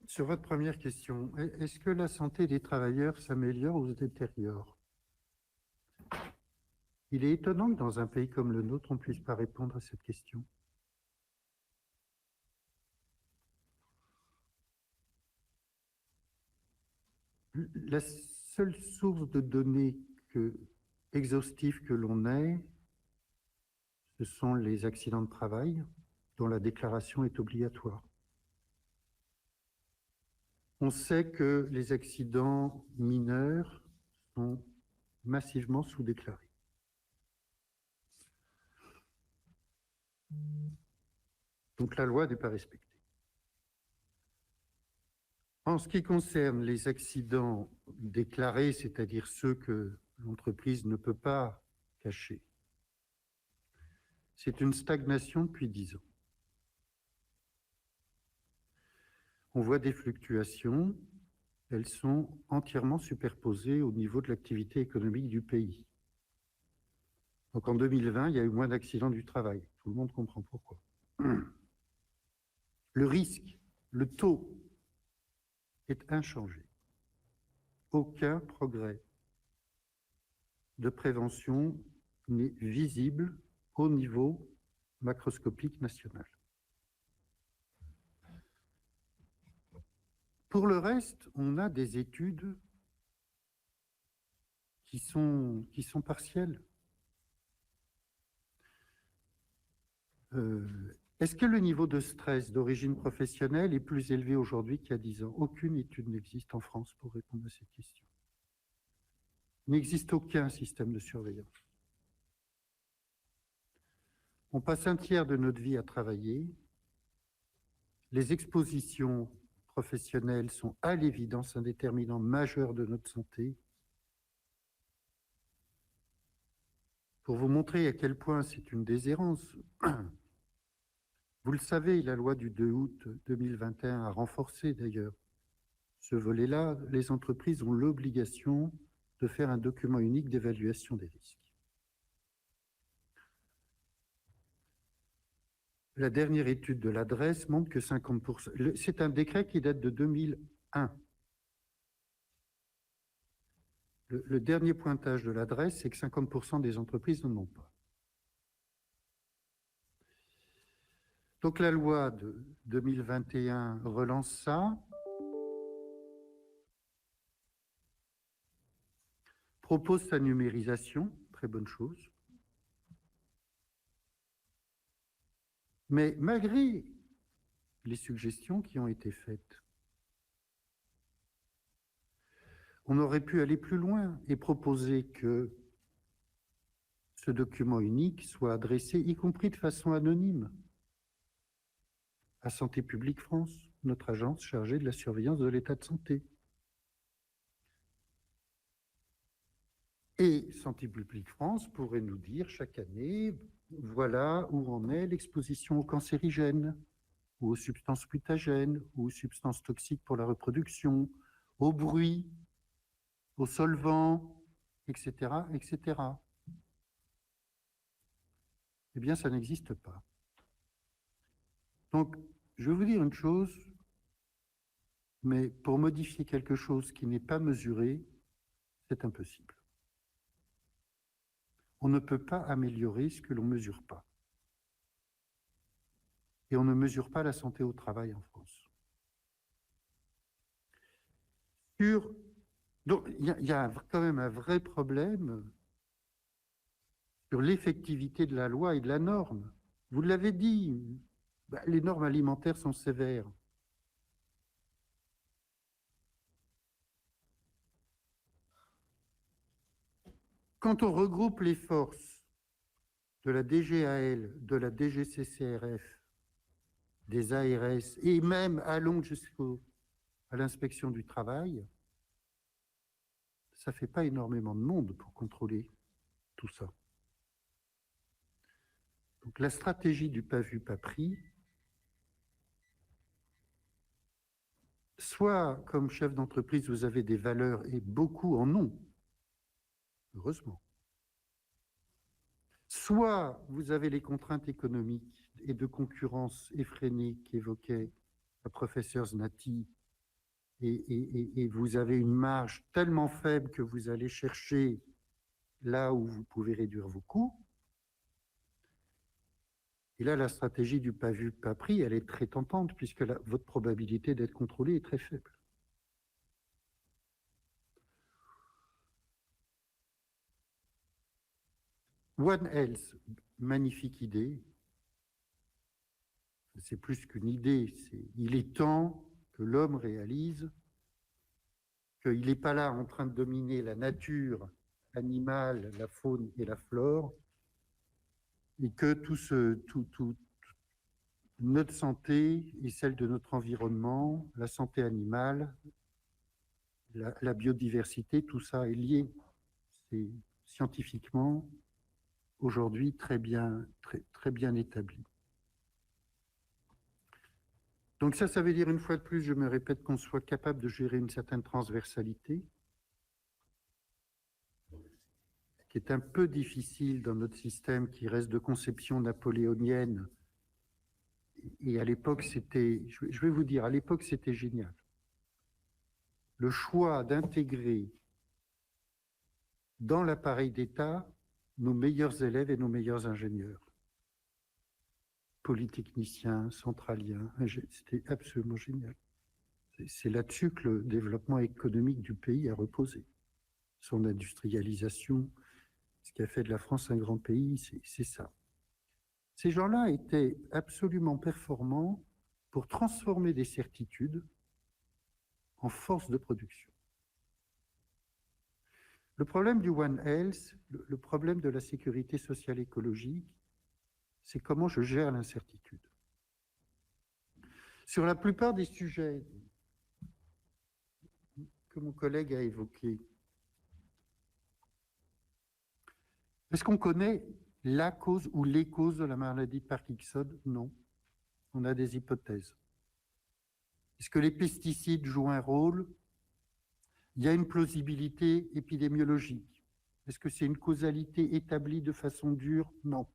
Sur votre première question, est-ce que la santé des travailleurs s'améliore ou se détériore? Il est étonnant que dans un pays comme le nôtre, on ne puisse pas répondre à cette question. La seule source de données exhaustives que l'on ait, ce sont les accidents de travail, dont la déclaration est obligatoire. On sait que les accidents mineurs sont massivement sous-déclarés. Donc la loi n'est pas respectée. En ce qui concerne les accidents déclarés, c'est-à-dire ceux que l'entreprise ne peut pas cacher, c'est une stagnation depuis 10 ans. On voit des fluctuations, elles sont entièrement superposées au niveau de l'activité économique du pays. Donc en 2020, il y a eu moins d'accidents du travail. Tout le monde comprend pourquoi. Le risque, le taux est inchangé. Aucun progrès de prévention n'est visible au niveau macroscopique national. Pour le reste, on a des études qui sont partielles. Est-ce que le niveau de stress d'origine professionnelle est plus élevé aujourd'hui qu'il y a 10 ans? Aucune étude n'existe en France pour répondre à cette question. Il n'existe aucun système de surveillance. On passe un tiers de notre vie à travailler. Les expositions professionnelles sont à l'évidence un déterminant majeur de notre santé. Pour vous montrer à quel point c'est une déshérence, vous le savez, la loi du 2 août 2021 a renforcé d'ailleurs ce volet-là. Les entreprises ont l'obligation de faire un document unique d'évaluation des risques. La dernière étude de l'adresse montre que 50%, c'est un décret qui date de 2001. Le dernier pointage de l'adresse, c'est que 50% des entreprises n'en ont pas. Donc la loi de 2021 relance ça, propose sa numérisation, très bonne chose. Mais malgré les suggestions qui ont été faites, on aurait pu aller plus loin et proposer que ce document unique soit adressé, y compris de façon anonyme, à Santé publique France, notre agence chargée de la surveillance de l'état de santé. Et Santé publique France pourrait nous dire chaque année, voilà où en est l'exposition aux cancérigènes, ou aux substances mutagènes, ou aux substances toxiques pour la reproduction, au bruit, aux solvants, etc., etc. Eh bien, ça n'existe pas. Donc, je vais vous dire une chose, mais pour modifier quelque chose qui n'est pas mesuré, c'est impossible. On ne peut pas améliorer ce que l'on ne mesure pas. Et on ne mesure pas la santé au travail en France. Donc, il y a quand même un vrai problème sur l'effectivité de la loi et de la norme. Vous l'avez dit, les normes alimentaires sont sévères. Quand on regroupe les forces de la DGAL, de la DGCCRF, des ARS, et même allons jusqu'à l'inspection du travail, ça ne fait pas énormément de monde pour contrôler tout ça. Donc la stratégie du pas vu, pas pris, soit comme chef d'entreprise, vous avez des valeurs, et beaucoup en ont, heureusement. Soit vous avez les contraintes économiques et de concurrence effrénée qu'évoquait le professeur Znati, et vous avez une marge tellement faible que vous allez chercher là où vous pouvez réduire vos coûts. Et là, la stratégie du pas vu, pas pris, elle est très tentante puisque votre probabilité d'être contrôlé est très faible. One Health, magnifique idée. C'est plus qu'une idée. Il est temps que l'homme réalise qu'il n'est pas là en train de dominer la nature animale, la faune et la flore, et que notre santé et celle de notre environnement, la santé animale, la biodiversité, tout ça est lié. C'est scientifiquement aujourd'hui très bien établi. Donc ça veut dire une fois de plus, je me répète, qu'on soit capable de gérer une certaine transversalité, qui est un peu difficile dans notre système qui reste de conception napoléonienne. Et à l'époque, je vais vous dire, à l'époque, c'était génial. Le choix d'intégrer dans l'appareil d'État nos meilleurs élèves et nos meilleurs ingénieurs, polytechniciens, centraliens, c'était absolument génial. C'est là-dessus que le développement économique du pays a reposé. Son industrialisation, ce qui a fait de la France un grand pays, c'est ça. Ces gens-là étaient absolument performants pour transformer des certitudes en force de production. Le problème du One Health, le problème de la sécurité sociale écologique, c'est comment je gère l'incertitude. Sur la plupart des sujets que mon collègue a évoqués, est-ce qu'on connaît la cause ou les causes de la maladie de Parkinson? Non. On a des hypothèses. Est-ce que les pesticides jouent un rôle? Il y a une plausibilité épidémiologique. Est-ce que c'est une causalité établie de façon dure? Non.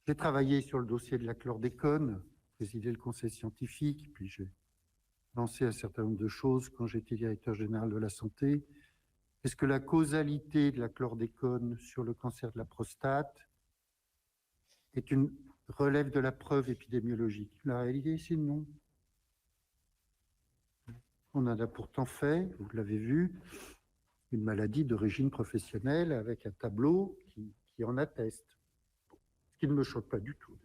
J'ai travaillé sur le dossier de la chlordécone, présidé le conseil scientifique, puis j'ai lancé un certain nombre de choses quand j'étais directeur général de la santé. Est-ce que la causalité de la chlordécone sur le cancer de la prostate est une relève de la preuve épidémiologique. La réalité, c'est non. On en a pourtant fait, vous l'avez vu, une maladie d'origine professionnelle avec un tableau qui en atteste. Ce qui ne me choque pas du tout.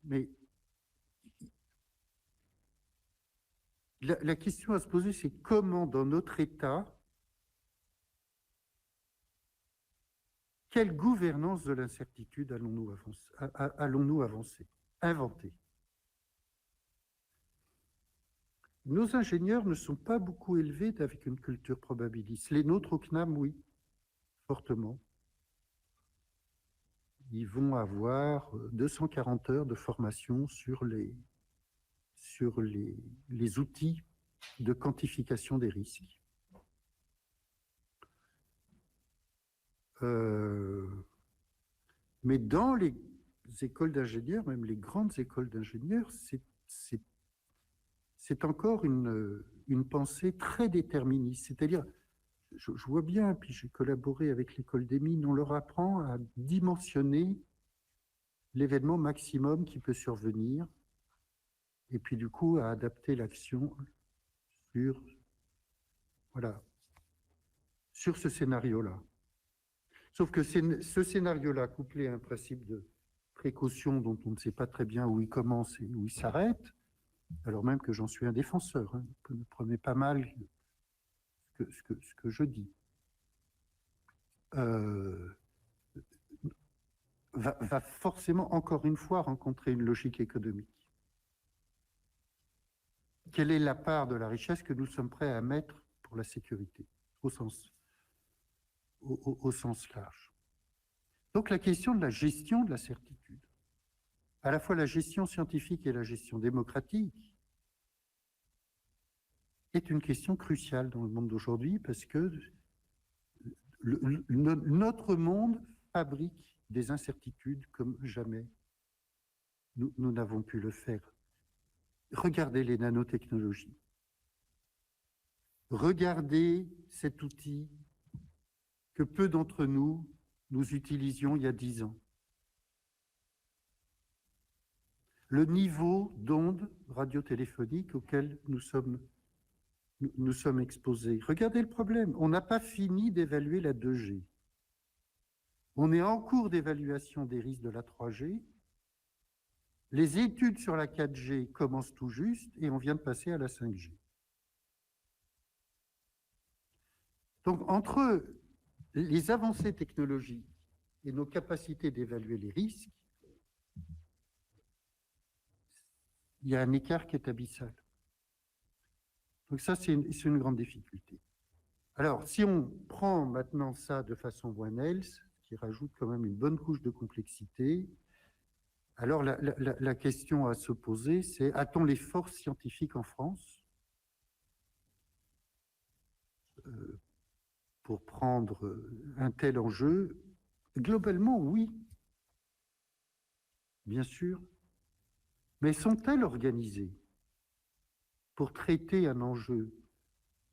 Mais la question à se poser, c'est comment dans notre État, quelle gouvernance de l'incertitude allons-nous avancer, inventer? Nos ingénieurs ne sont pas beaucoup élevés avec une culture probabiliste. Les nôtres au CNAM, oui, fortement. Ils vont avoir 240 heures de formation sur les outils de quantification des risques. Mais dans les écoles d'ingénieurs, même les grandes écoles d'ingénieurs, c'est encore une pensée très déterministe. C'est-à-dire, je vois bien, puis j'ai collaboré avec l'école des mines, on leur apprend à dimensionner l'événement maximum qui peut survenir, et puis du coup à adapter l'action sur ce scénario-là. Sauf que ce scénario-là, couplé à un principe de précaution dont on ne sait pas très bien où il commence et où il s'arrête, alors même que j'en suis un défenseur, hein, ne prenez pas mal ce que je dis, va forcément, encore une fois, rencontrer une logique économique. Quelle est la part de la richesse que nous sommes prêts à mettre pour la sécurité, au sens large? Donc la question de la gestion de la certitude, à la fois la gestion scientifique et la gestion démocratique, est une question cruciale dans le monde d'aujourd'hui parce que notre monde fabrique des incertitudes comme jamais nous n'avons pu le faire. Regardez les nanotechnologies. Regardez cet outil que peu d'entre nous utilisions il y a 10 ans. Le niveau d'ondes radiotéléphoniques auquel nous sommes exposés. Regardez le problème. On n'a pas fini d'évaluer la 2G. On est en cours d'évaluation des risques de la 3G. Les études sur la 4G commencent tout juste et on vient de passer à la 5G. Donc, entre les avancées technologiques et nos capacités d'évaluer les risques, il y a un écart qui est abyssal. Donc ça, c'est une grande difficulté. Alors, si on prend maintenant ça de façon One Health, qui rajoute quand même une bonne couche de complexité, alors la question à se poser, c'est a-t-on les forces scientifiques en France pour prendre un tel enjeu? Globalement, oui, bien sûr. Mais sont-elles organisées pour traiter un enjeu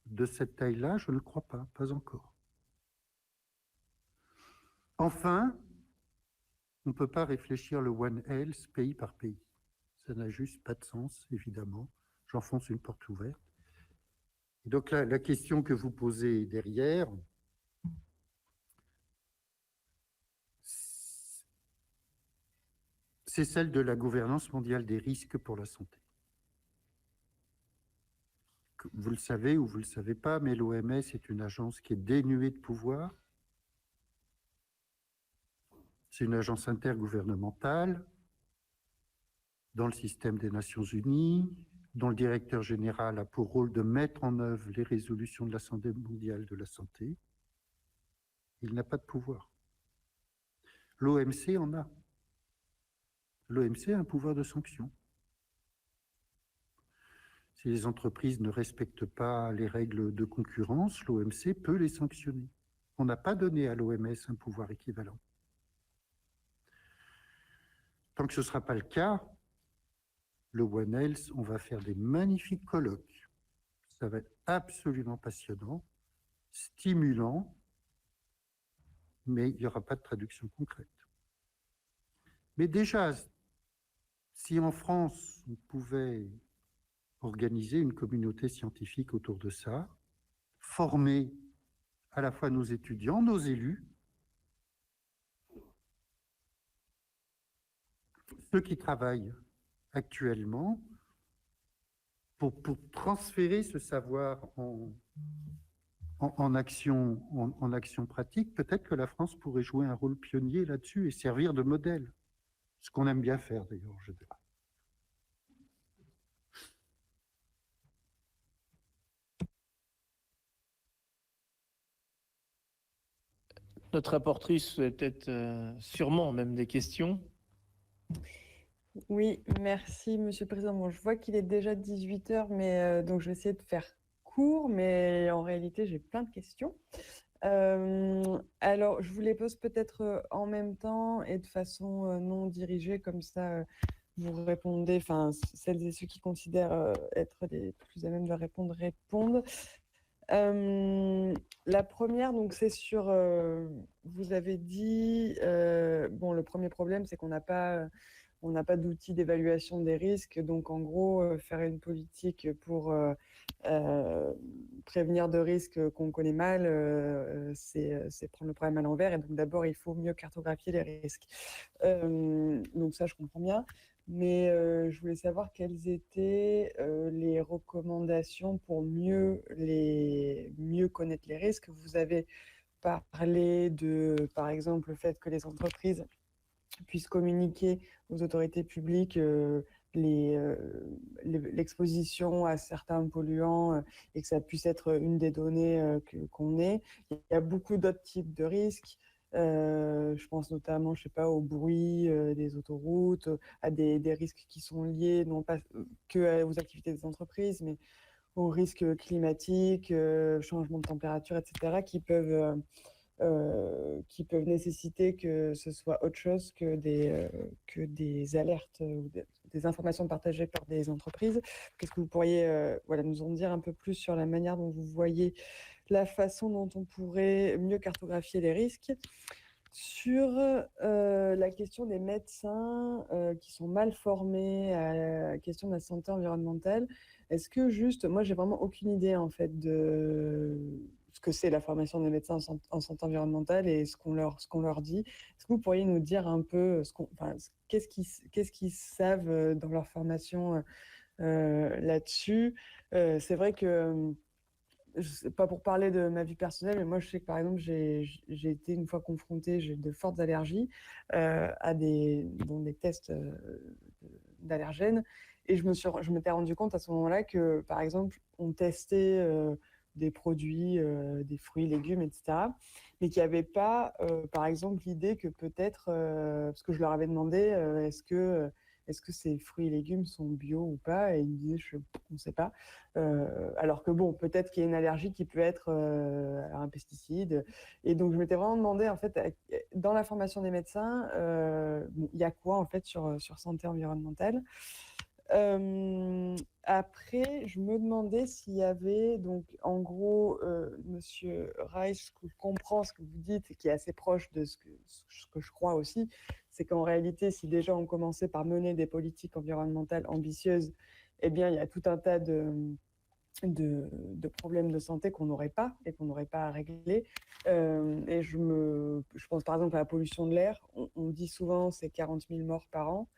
de cette taille-là? Je ne le crois pas, pas encore. Enfin, on ne peut pas réfléchir le One Health pays par pays. Ça n'a juste pas de sens, évidemment. J'enfonce une porte ouverte. Et donc la question que vous posez derrière, c'est celle de la gouvernance mondiale des risques pour la santé. Vous le savez ou vous ne le savez pas, mais l'OMS est une agence qui est dénuée de pouvoir. C'est une agence intergouvernementale dans le système des Nations Unies, dont le directeur général a pour rôle de mettre en œuvre les résolutions de l'Assemblée mondiale de la santé. Il n'a pas de pouvoir. L'OMC en a. L'OMC a un pouvoir de sanction. Si les entreprises ne respectent pas les règles de concurrence, l'OMC peut les sanctionner. On n'a pas donné à l'OMS un pouvoir équivalent. Tant que ce ne sera pas le cas, le One Health, on va faire des magnifiques colloques. Ça va être absolument passionnant, stimulant, mais il n'y aura pas de traduction concrète. Mais déjà, si en France, on pouvait organiser une communauté scientifique autour de ça, former à la fois nos étudiants, nos élus, ceux qui travaillent actuellement, pour transférer ce savoir en action pratique, peut-être que la France pourrait jouer un rôle pionnier là-dessus et servir de modèle, ce qu'on aime bien faire d'ailleurs, je dirais. Notre rapportrice a peut-être sûrement même des questions. Oui, merci Monsieur le Président. Bon, je vois qu'il est déjà 18 h, mais donc je vais essayer de faire court, mais en réalité j'ai plein de questions. Alors, je vous les pose peut-être en même temps et de façon non dirigée, comme ça vous répondez, enfin celles et ceux qui considèrent être les plus à même de répondre répondent. La première, donc c'est sur, vous avez dit, bon, le premier problème, c'est qu'on n'a pas d'outils d'évaluation des risques. Donc, en gros, faire une politique pour prévenir de risques qu'on connaît mal, c'est prendre le problème à l'envers. Et donc, d'abord, il faut mieux cartographier les risques. Donc, ça, je comprends bien. Mais je voulais savoir quelles étaient les recommandations pour mieux connaître les risques. Vous avez parlé de, par exemple, le fait que les entreprises puissent communiquer aux autorités publiques l'exposition à certains polluants et que ça puisse être une des données qu'on ait. Il y a beaucoup d'autres types de risques. Je pense notamment, je sais pas, au bruit des autoroutes, à des risques qui sont liés non pas que aux activités des entreprises, mais aux risques climatiques, changement de température, etc., qui peuvent nécessiter que ce soit autre chose que des alertes ou des informations partagées par des entreprises. Qu'est-ce que vous pourriez voilà, nous en dire un peu plus sur la manière dont vous voyez la façon dont on pourrait mieux cartographier les risques? Sur la question des médecins qui sont mal formés à la question de la santé environnementale, est-ce que juste, moi j'ai vraiment aucune idée en fait de ce que c'est la formation des médecins en santé environnementale et ce qu'on leur dit. Est-ce que vous pourriez nous dire un peu qu'est-ce qu'ils savent dans leur formation là-dessus? C'est vrai que pas pour parler de ma vie personnelle, mais moi je sais que par exemple j'ai été une fois confrontée, j'ai de fortes allergies à des tests d'allergènes, et je m'étais rendu compte à ce moment-là que par exemple on testait des produits, des fruits, légumes, etc., mais qu'il n'y avait pas par exemple l'idée que peut-être, parce que je leur avais demandé est-ce que ces fruits et légumes sont bio ou pas, et ils me disaient on ne sait pas. Alors que bon, peut-être qu'il y a une allergie qui peut être à un pesticide. Et donc, je m'étais vraiment demandé, en fait, dans la formation des médecins, il y a quoi, en fait, sur santé environnementale. Après, je me demandais s'il y avait, donc, en gros, Monsieur Reich, je comprends ce que vous dites et qui est assez proche de ce que je crois aussi, c'est qu'en réalité, si déjà on commençait par mener des politiques environnementales ambitieuses, eh bien, il y a tout un tas de problèmes de santé qu'on n'aurait pas et qu'on n'aurait pas à régler. Et je pense par exemple à la pollution de l'air. On dit souvent c'est 40 000 morts par an.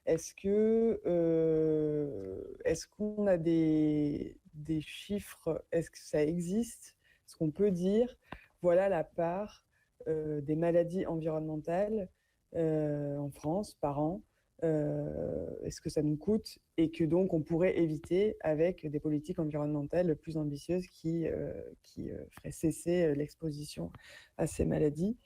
Est-ce qu'on a des chiffres? Est-ce que ça existe? Est-ce qu'on peut dire voilà la part des maladies environnementales en France par an? Est-ce que ça nous coûte, et que donc on pourrait éviter avec des politiques environnementales plus ambitieuses qui feraient cesser l'exposition à ces maladies.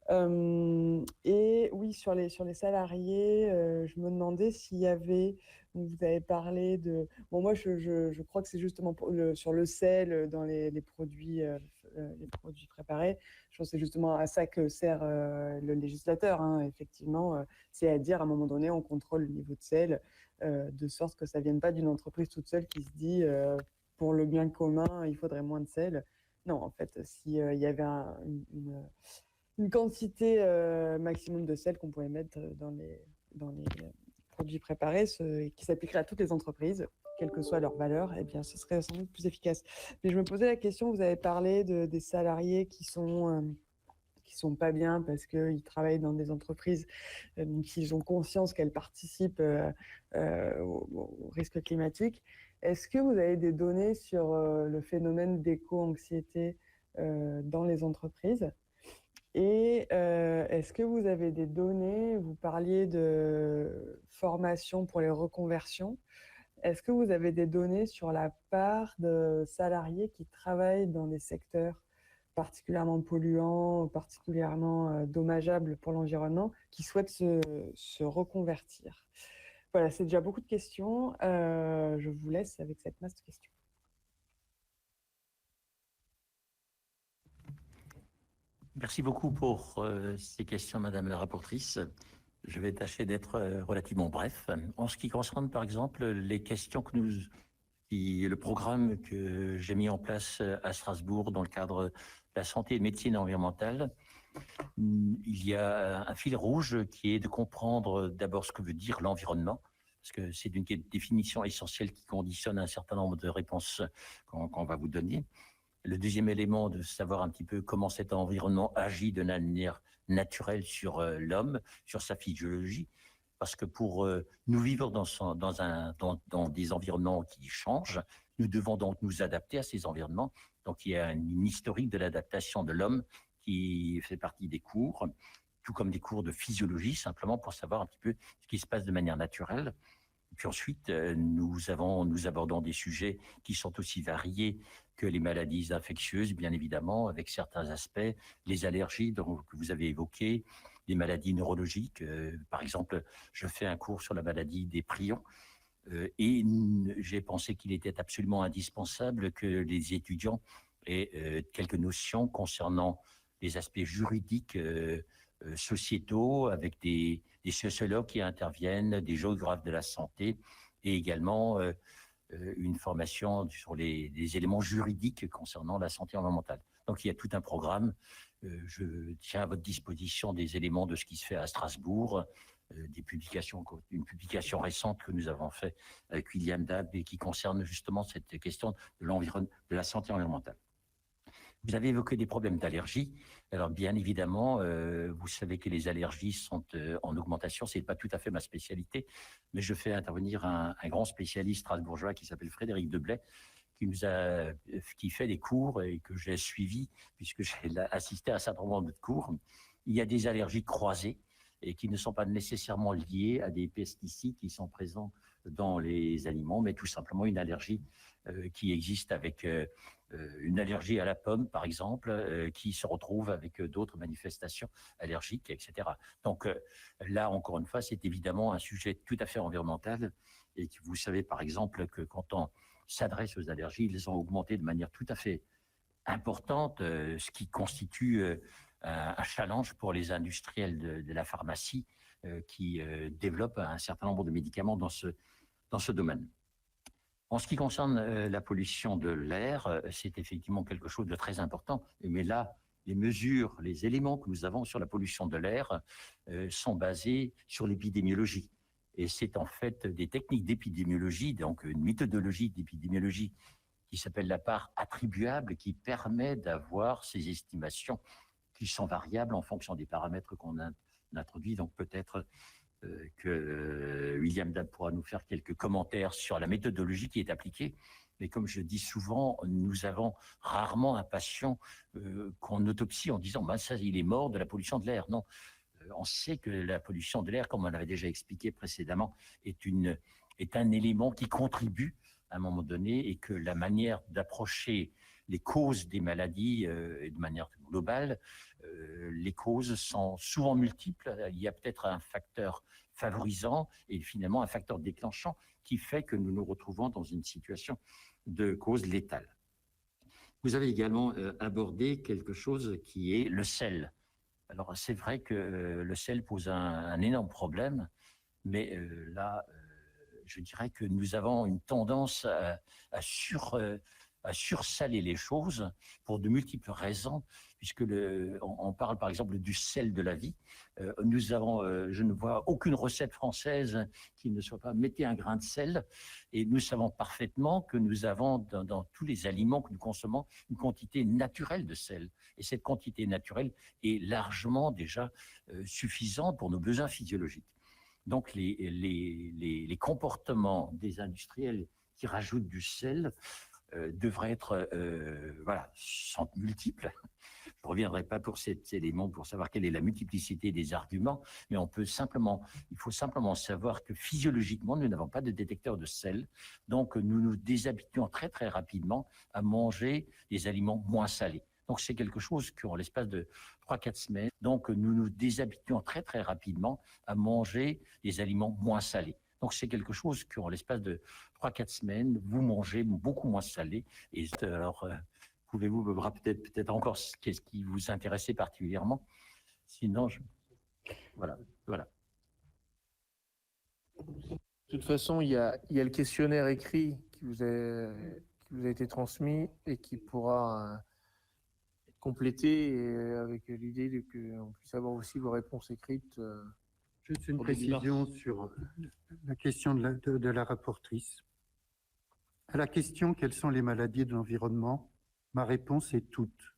Et oui, sur les salariés, je me demandais s'il y avait, vous avez parlé de, bon, moi je crois que c'est justement sur le sel dans les produits préparés. Je pense que c'est justement à ça que sert le législateur, hein, effectivement, c'est à dire à un moment donné on contrôle le niveau de sel de sorte que ça ne vienne pas d'une entreprise toute seule qui se dit pour le bien commun il faudrait moins de sel. Non, en fait, s'il y avait une quantité maximum de sel qu'on pouvait mettre dans dans les produits préparés et qui s'appliquerait à toutes les entreprises, quelle que soit leur valeur, eh bien, ce serait sans doute plus efficace. Mais je me posais la question, vous avez parlé des salariés qui sont pas bien parce qu'ils travaillent dans des entreprises, donc ils ont conscience qu'elles participent au risque climatique. Est-ce que vous avez des données sur le phénomène d'éco-anxiété dans les entreprises? Et est-ce que vous avez des données, vous parliez de formation pour les reconversions, est-ce que vous avez des données sur la part de salariés qui travaillent dans des secteurs particulièrement polluants, particulièrement dommageables pour l'environnement, qui souhaitent se reconvertir? Voilà, c'est déjà beaucoup de questions. Je vous laisse avec cette masse de questions. Merci beaucoup pour ces questions, Madame la rapporteure. Je vais tâcher d'être relativement bref. En ce qui concerne, par exemple, les questions le programme que j'ai mis en place à Strasbourg dans le cadre de la santé et médecine environnementale, il y a un fil rouge qui est de comprendre d'abord ce que veut dire l'environnement, parce que c'est une définition essentielle qui conditionne un certain nombre de réponses qu'on va vous donner. Le deuxième élément, de savoir un petit peu comment cet environnement agit de manière naturelle sur l'homme, sur sa physiologie, parce que pour nous vivre dans des environnements qui changent, nous devons donc nous adapter à ces environnements. Donc il y a une historique de l'adaptation de l'homme qui fait partie des cours, tout comme des cours de physiologie, simplement pour savoir un petit peu ce qui se passe de manière naturelle. Et puis ensuite, nous abordons des sujets qui sont aussi variés que les maladies infectieuses, bien évidemment, avec certains aspects, les allergies que vous avez évoquées, les maladies neurologiques. Par exemple, je fais un cours sur la maladie des prions et j'ai pensé qu'il était absolument indispensable que les étudiants aient quelques notions concernant les aspects juridiques sociétaux, avec des sociologues qui interviennent, des géographes de la santé, et également une formation sur les éléments juridiques concernant la santé environnementale. Donc il y a tout un programme. Je tiens à votre disposition des éléments de ce qui se fait à Strasbourg, une publication récente que nous avons faite avec William Dab et qui concerne justement cette question de la santé environnementale. Vous avez évoqué des problèmes d'allergie. Alors, bien évidemment, vous savez que les allergies sont en augmentation. Ce n'est pas tout à fait ma spécialité, mais je fais intervenir un grand spécialiste strasbourgeois qui s'appelle Frédéric Deblay, qui fait des cours et que j'ai suivi, puisque j'ai assisté à un certain nombre de cours. Il y a des allergies croisées et qui ne sont pas nécessairement liées à des pesticides qui sont présents dans les aliments, mais tout simplement une allergie qui existe avec une allergie à la pomme, par exemple, qui se retrouve avec d'autres manifestations allergiques, etc. Donc là, encore une fois, c'est évidemment un sujet tout à fait environnemental. Et vous savez, par exemple, que quand on s'adresse aux allergies, ils ont augmenté de manière tout à fait importante, ce qui constitue un challenge pour les industriels de la pharmacie qui développent un certain nombre de médicaments dans ce domaine. En ce qui concerne la pollution de l'air, c'est effectivement quelque chose de très important. Mais là, les mesures, les éléments que nous avons sur la pollution de l'air sont basés sur l'épidémiologie. Et c'est en fait des techniques d'épidémiologie, donc une méthodologie d'épidémiologie qui s'appelle la part attribuable, qui permet d'avoir ces estimations qui sont variables en fonction des paramètres qu'on a introduits. Donc peut-être que William Dab pourra nous faire quelques commentaires sur la méthodologie qui est appliquée. Mais comme je dis souvent, nous avons rarement un patient qu'on autopsie en disant ça, il est mort de la pollution de l'air. Non, on sait que la pollution de l'air, comme on l'avait déjà expliqué précédemment, est un élément qui contribue à un moment donné, et que la manière d'approcher les causes des maladies et de manière globale, les causes sont souvent multiples. Il y a peut-être un facteur favorisant et finalement un facteur déclenchant qui fait que nous nous retrouvons dans une situation de cause létale. Vous avez également abordé quelque chose qui est le sel. Alors c'est vrai que le sel pose un énorme problème, mais là, je dirais que nous avons une tendance à sursaler les choses pour de multiples raisons, puisque on parle par exemple du sel de la vie. Nous avons, je ne vois aucune recette française qui ne soit pas mettez un grain de sel, et nous savons parfaitement que nous avons dans tous les aliments que nous consommons une quantité naturelle de sel, et cette quantité naturelle est largement déjà suffisante pour nos besoins physiologiques. Donc les comportements des industriels qui rajoutent du sel devraient être voilà, sont multiples. Je ne reviendrai pas pour cet élément pour savoir quelle est la multiplicité des arguments, mais il faut simplement savoir que physiologiquement, nous n'avons pas de détecteur de sel, donc nous nous déshabituons très très rapidement à manger des aliments moins salés. Donc c'est quelque chose qu'en l'espace de 3-4 semaines, donc nous nous déshabituons très très rapidement à manger des aliments moins salés. Donc c'est quelque chose qu'en l'espace de 3-4 semaines, vous mangez beaucoup moins salé. Et alors, pouvez-vous me rappeler peut-être encore qu'est-ce qui vous intéressait particulièrement? Sinon, voilà. De toute façon, il y a le questionnaire écrit qui vous a été transmis et qui pourra être complété, et avec l'idée qu'on puisse avoir aussi vos réponses écrites. Juste une pour début mars. précision sur la question de la rapportrice. À la question « Quelles sont les maladies de l'environnement ?» ma réponse est toutes.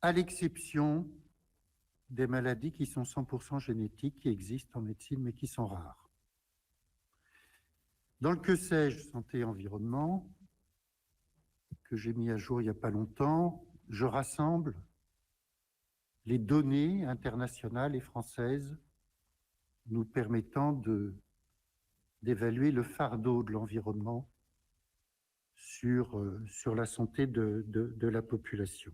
À l'exception des maladies qui sont 100% génétiques, qui existent en médecine, mais qui sont rares. Dans le que sais-je santé et environnement, que j'ai mis à jour il n'y a pas longtemps, je rassemble les données internationales et françaises nous permettant d'évaluer le fardeau de l'environnement sur la santé de la population.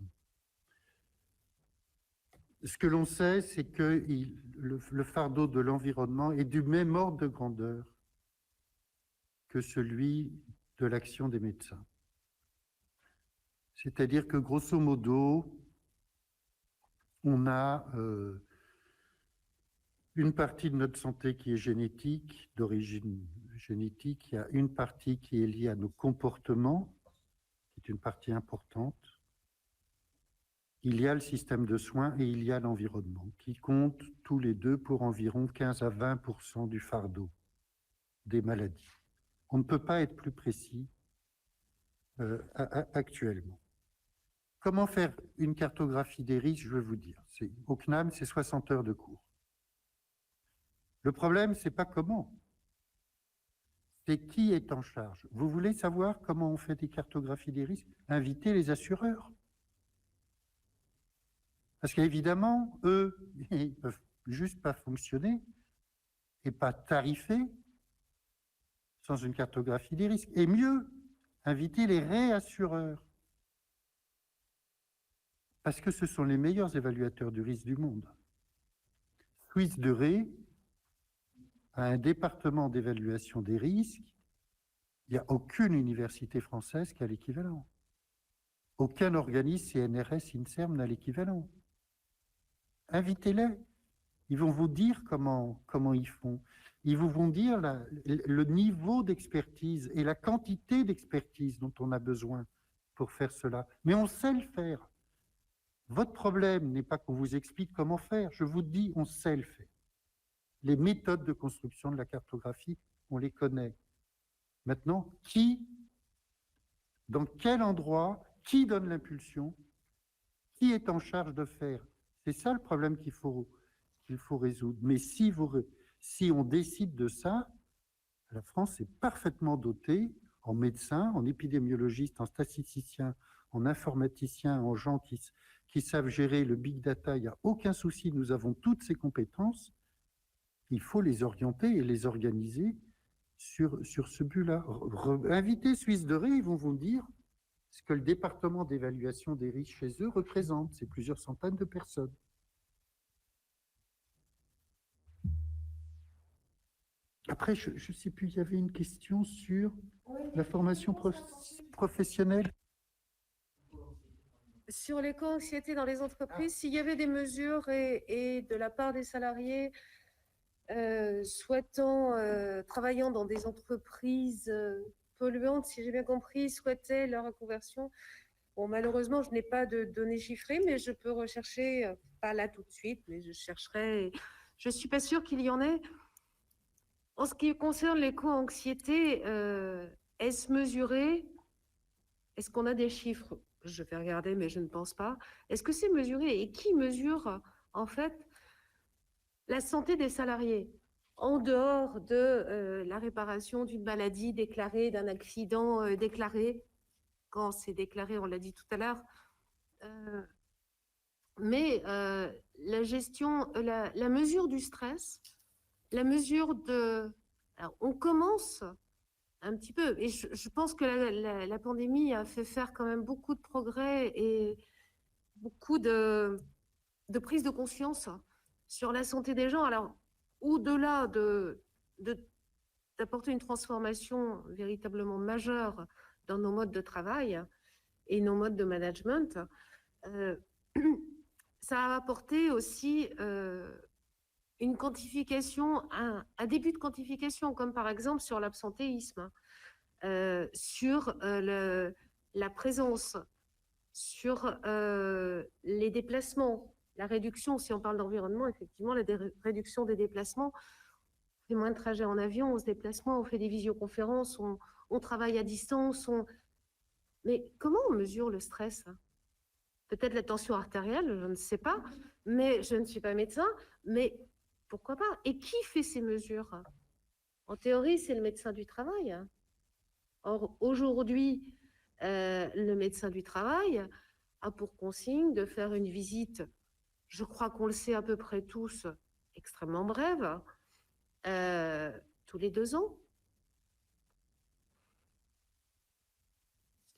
Ce que l'on sait, c'est que le fardeau de l'environnement est du même ordre de grandeur que celui de l'action des médecins. C'est-à-dire que, grosso modo, on a une partie de notre santé qui est génétique, d'origine génétique. Il y a une partie qui est liée à nos comportements, qui est une partie importante. Il y a le système de soins et il y a l'environnement, qui comptent tous les deux pour environ 15 à 20% du fardeau des maladies. On ne peut pas être plus précis actuellement. Comment faire une cartographie des risques? Je vais vous dire. Au CNAM, c'est 60 heures de cours. Le problème, ce n'est pas comment, c'est qui est en charge. Vous voulez savoir comment on fait des cartographies des risques? Invitez les assureurs. Parce qu'évidemment, eux, ils ne peuvent juste pas fonctionner et pas tarifer sans une cartographie des risques. Et mieux, inviter les réassureurs. Parce que ce sont les meilleurs évaluateurs du risque du monde. Suisse de Ré a un département d'évaluation des risques. Il n'y a aucune université française qui a l'équivalent. Aucun organisme CNRS, INSERM n'a l'équivalent. Invitez-les. Ils vont vous dire comment ils font. Ils vous vont dire le niveau d'expertise et la quantité d'expertise dont on a besoin pour faire cela. Mais on sait le faire. Votre problème n'est pas qu'on vous explique comment faire. Je vous dis, on sait le faire. Les méthodes de construction de la cartographie, on les connaît. Maintenant, qui, dans quel endroit, qui donne l'impulsion, qui est en charge de faire? C'est ça le problème qu'il faut résoudre. Mais si on décide de ça, la France est parfaitement dotée en médecins, en épidémiologistes, en statisticiens, en informaticiens, en gens qui savent gérer le big data. Il n'y a aucun souci, nous avons toutes ces compétences. Il faut les orienter et les organiser sur ce but-là. Invitez Suisse de Ré, ils vont vous dire ce que le département d'évaluation des risques chez eux représente. C'est plusieurs centaines de personnes. Après, je ne sais plus, il y avait une question sur la formation professionnelle. Sur l'éco-anxiété dans les entreprises, s'il y avait des mesures et de la part des salariés travaillant dans des entreprises polluantes, si j'ai bien compris, souhaitaient leur reconversion, Bon, malheureusement, je n'ai pas de données chiffrées, mais je peux rechercher, pas là tout de suite, mais je chercherai. Je ne suis pas sûre qu'il y en ait. En ce qui concerne l'éco-anxiété, est-ce mesuré? Est-ce qu'on a des chiffres? Je vais regarder, mais je ne pense pas. Est-ce que c'est mesuré? Et qui mesure, en fait, la santé des salariés? En dehors de la réparation d'une maladie déclarée, d'un accident déclaré, quand c'est déclaré, on l'a dit tout à l'heure. Mais la gestion, la mesure du stress, la mesure de... Alors, on commence un petit peu, et je pense que la pandémie a fait faire quand même beaucoup de progrès et beaucoup de prise de conscience sur la santé des gens. Alors, au-delà d'apporter une transformation véritablement majeure dans nos modes de travail et nos modes de management, ça a apporté aussi une quantification, un début de quantification, comme par exemple sur l'absentéisme, sur la présence, sur les déplacements, la réduction, si on parle d'environnement, effectivement, la réduction des déplacements. On fait moins de trajets en avion, on se déplace moins, on fait des visioconférences, on travaille à distance. Mais comment on mesure le stress? Peut-être la tension artérielle, je ne sais pas, mais je ne suis pas médecin, mais pourquoi pas? Et qui fait ces mesures? En théorie, c'est le médecin du travail. Or, aujourd'hui, le médecin du travail a pour consigne de faire une visite, je crois qu'on le sait à peu près tous, extrêmement brève, tous les 2 ans.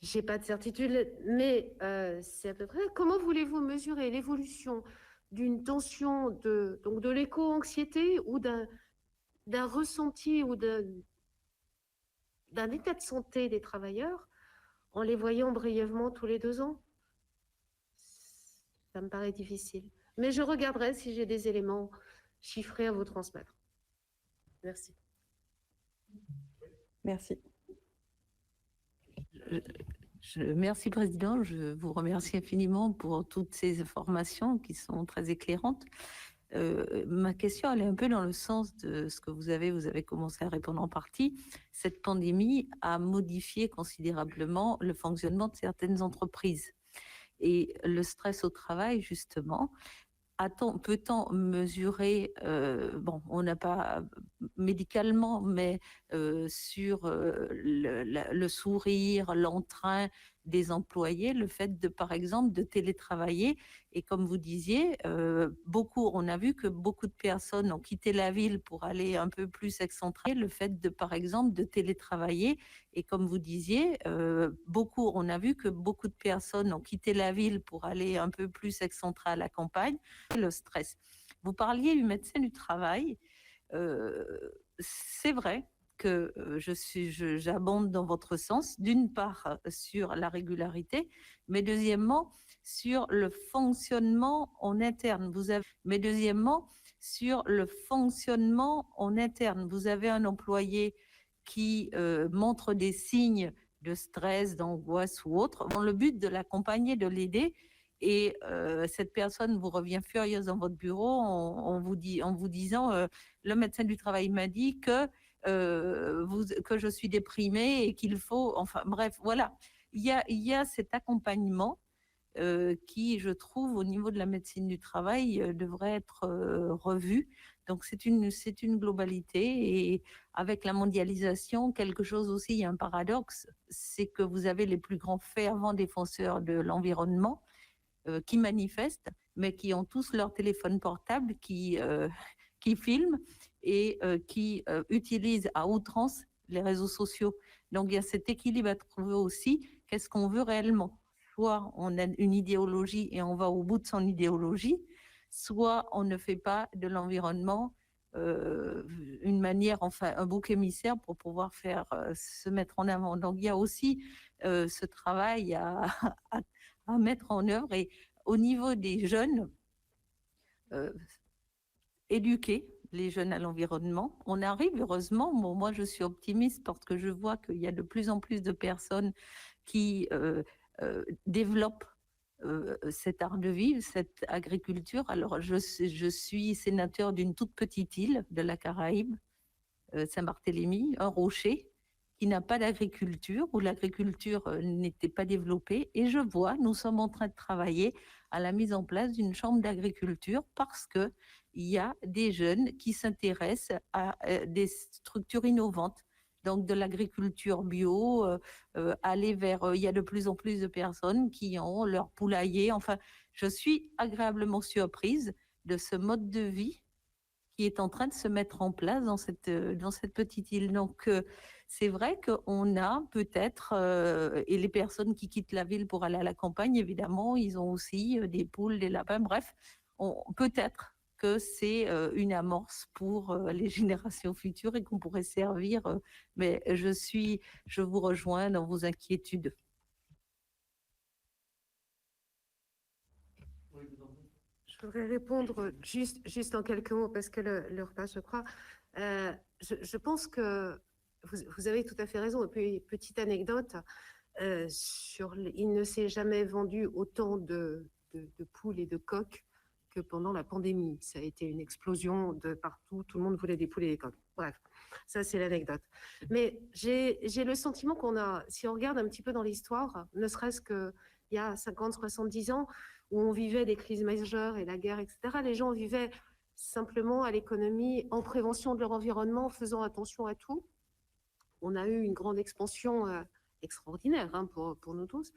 Je n'ai pas de certitude, mais c'est à peu près. Comment voulez-vous mesurer l'évolution d'une tension, donc de l'éco-anxiété ou d'un ressenti ou d'un état de santé des travailleurs en les voyant brièvement tous les 2 ans? Ça me paraît difficile. Mais je regarderai si j'ai des éléments chiffrés à vous transmettre. Merci. Merci. Merci, Président. Je vous remercie infiniment pour toutes ces informations qui sont très éclairantes. Ma question, elle est un peu dans le sens de ce que vous avez commencé à répondre en partie. Cette pandémie a modifié considérablement le fonctionnement de certaines entreprises. Et le stress au travail, justement, peut-on mesurer, bon, on n'a pas médicalement, mais sur le sourire, l'entrain des employés, le fait de, par exemple, de télétravailler. Et comme vous disiez, on a vu que beaucoup de personnes ont quitté la ville pour aller un peu plus excentré. Le fait de, par exemple, de télétravailler. Et comme vous disiez, on a vu que beaucoup de personnes ont quitté la ville pour aller un peu plus excentré à la campagne. Le stress. Vous parliez du médecin du travail. C'est vrai que j'abonde dans votre sens, d'une part sur la régularité, mais deuxièmement sur le fonctionnement en interne. Mais deuxièmement sur le fonctionnement en interne. Vous avez un employé qui montre des signes de stress, d'angoisse ou autre, dans le but de l'accompagner, de l'aider. Et cette personne vous revient furieuse dans votre bureau en vous disant le médecin du travail m'a dit que je suis déprimée et qu'il faut, enfin bref, voilà. Il y a cet accompagnement qui, je trouve, au niveau de la médecine du travail, devrait être revu. Donc c'est une globalité, et avec la mondialisation, quelque chose aussi, il y a un paradoxe, c'est que vous avez les plus grands fervents défenseurs de l'environnement qui manifestent, mais qui ont tous leur téléphone portable, qui filment et qui utilisent à outrance les réseaux sociaux. Donc il y a cet équilibre à trouver aussi. Qu'est-ce qu'on veut réellement? Soit on a une idéologie et on va au bout de son idéologie, soit on ne fait pas de l'environnement une manière, enfin un bouc émissaire pour pouvoir se mettre en avant. Donc il y a aussi ce travail à mettre en œuvre, et au niveau des jeunes, éduquer les jeunes à l'environnement. On arrive, heureusement, moi je suis optimiste parce que je vois qu'il y a de plus en plus de personnes qui développent cet art de vivre, cette agriculture. Alors, je suis sénateur d'une toute petite île de la Caraïbe, Saint-Barthélemy, un rocher, qui n'a pas d'agriculture, où l'agriculture n'était pas développée. Et je vois, nous sommes en train de travailler à la mise en place d'une chambre d'agriculture parce qu'il y a des jeunes qui s'intéressent à des structures innovantes. Donc, de l'agriculture bio, aller vers... il y a de plus en plus de personnes qui ont leur poulailler. Enfin, je suis agréablement surprise de ce mode de vie qui est en train de se mettre en place dans cette petite île. Donc, c'est vrai qu'on a peut-être, et les personnes qui quittent la ville pour aller à la campagne, évidemment, ils ont aussi des poules, des lapins, bref, peut-être que c'est une amorce pour les générations futures et qu'on pourrait servir, mais je vous rejoins dans vos inquiétudes. Je voudrais répondre juste en quelques mots parce que l'heure passe, je crois. Je pense que vous avez tout à fait raison. Et puis, petite anecdote, il ne s'est jamais vendu autant de poules et de coqs que pendant la pandémie. Ça a été une explosion de partout. Tout le monde voulait des poules et des coqs. Bref, ça, c'est l'anecdote. Mais j'ai le sentiment qu'on a, si on regarde un petit peu dans l'histoire, ne serait-ce qu'il y a 50, 70 ans, où on vivait des crises majeures et la guerre, etc., les gens vivaient simplement à l'économie, en prévention de leur environnement, en faisant attention à tout. On a eu une grande expansion extraordinaire pour nous tous.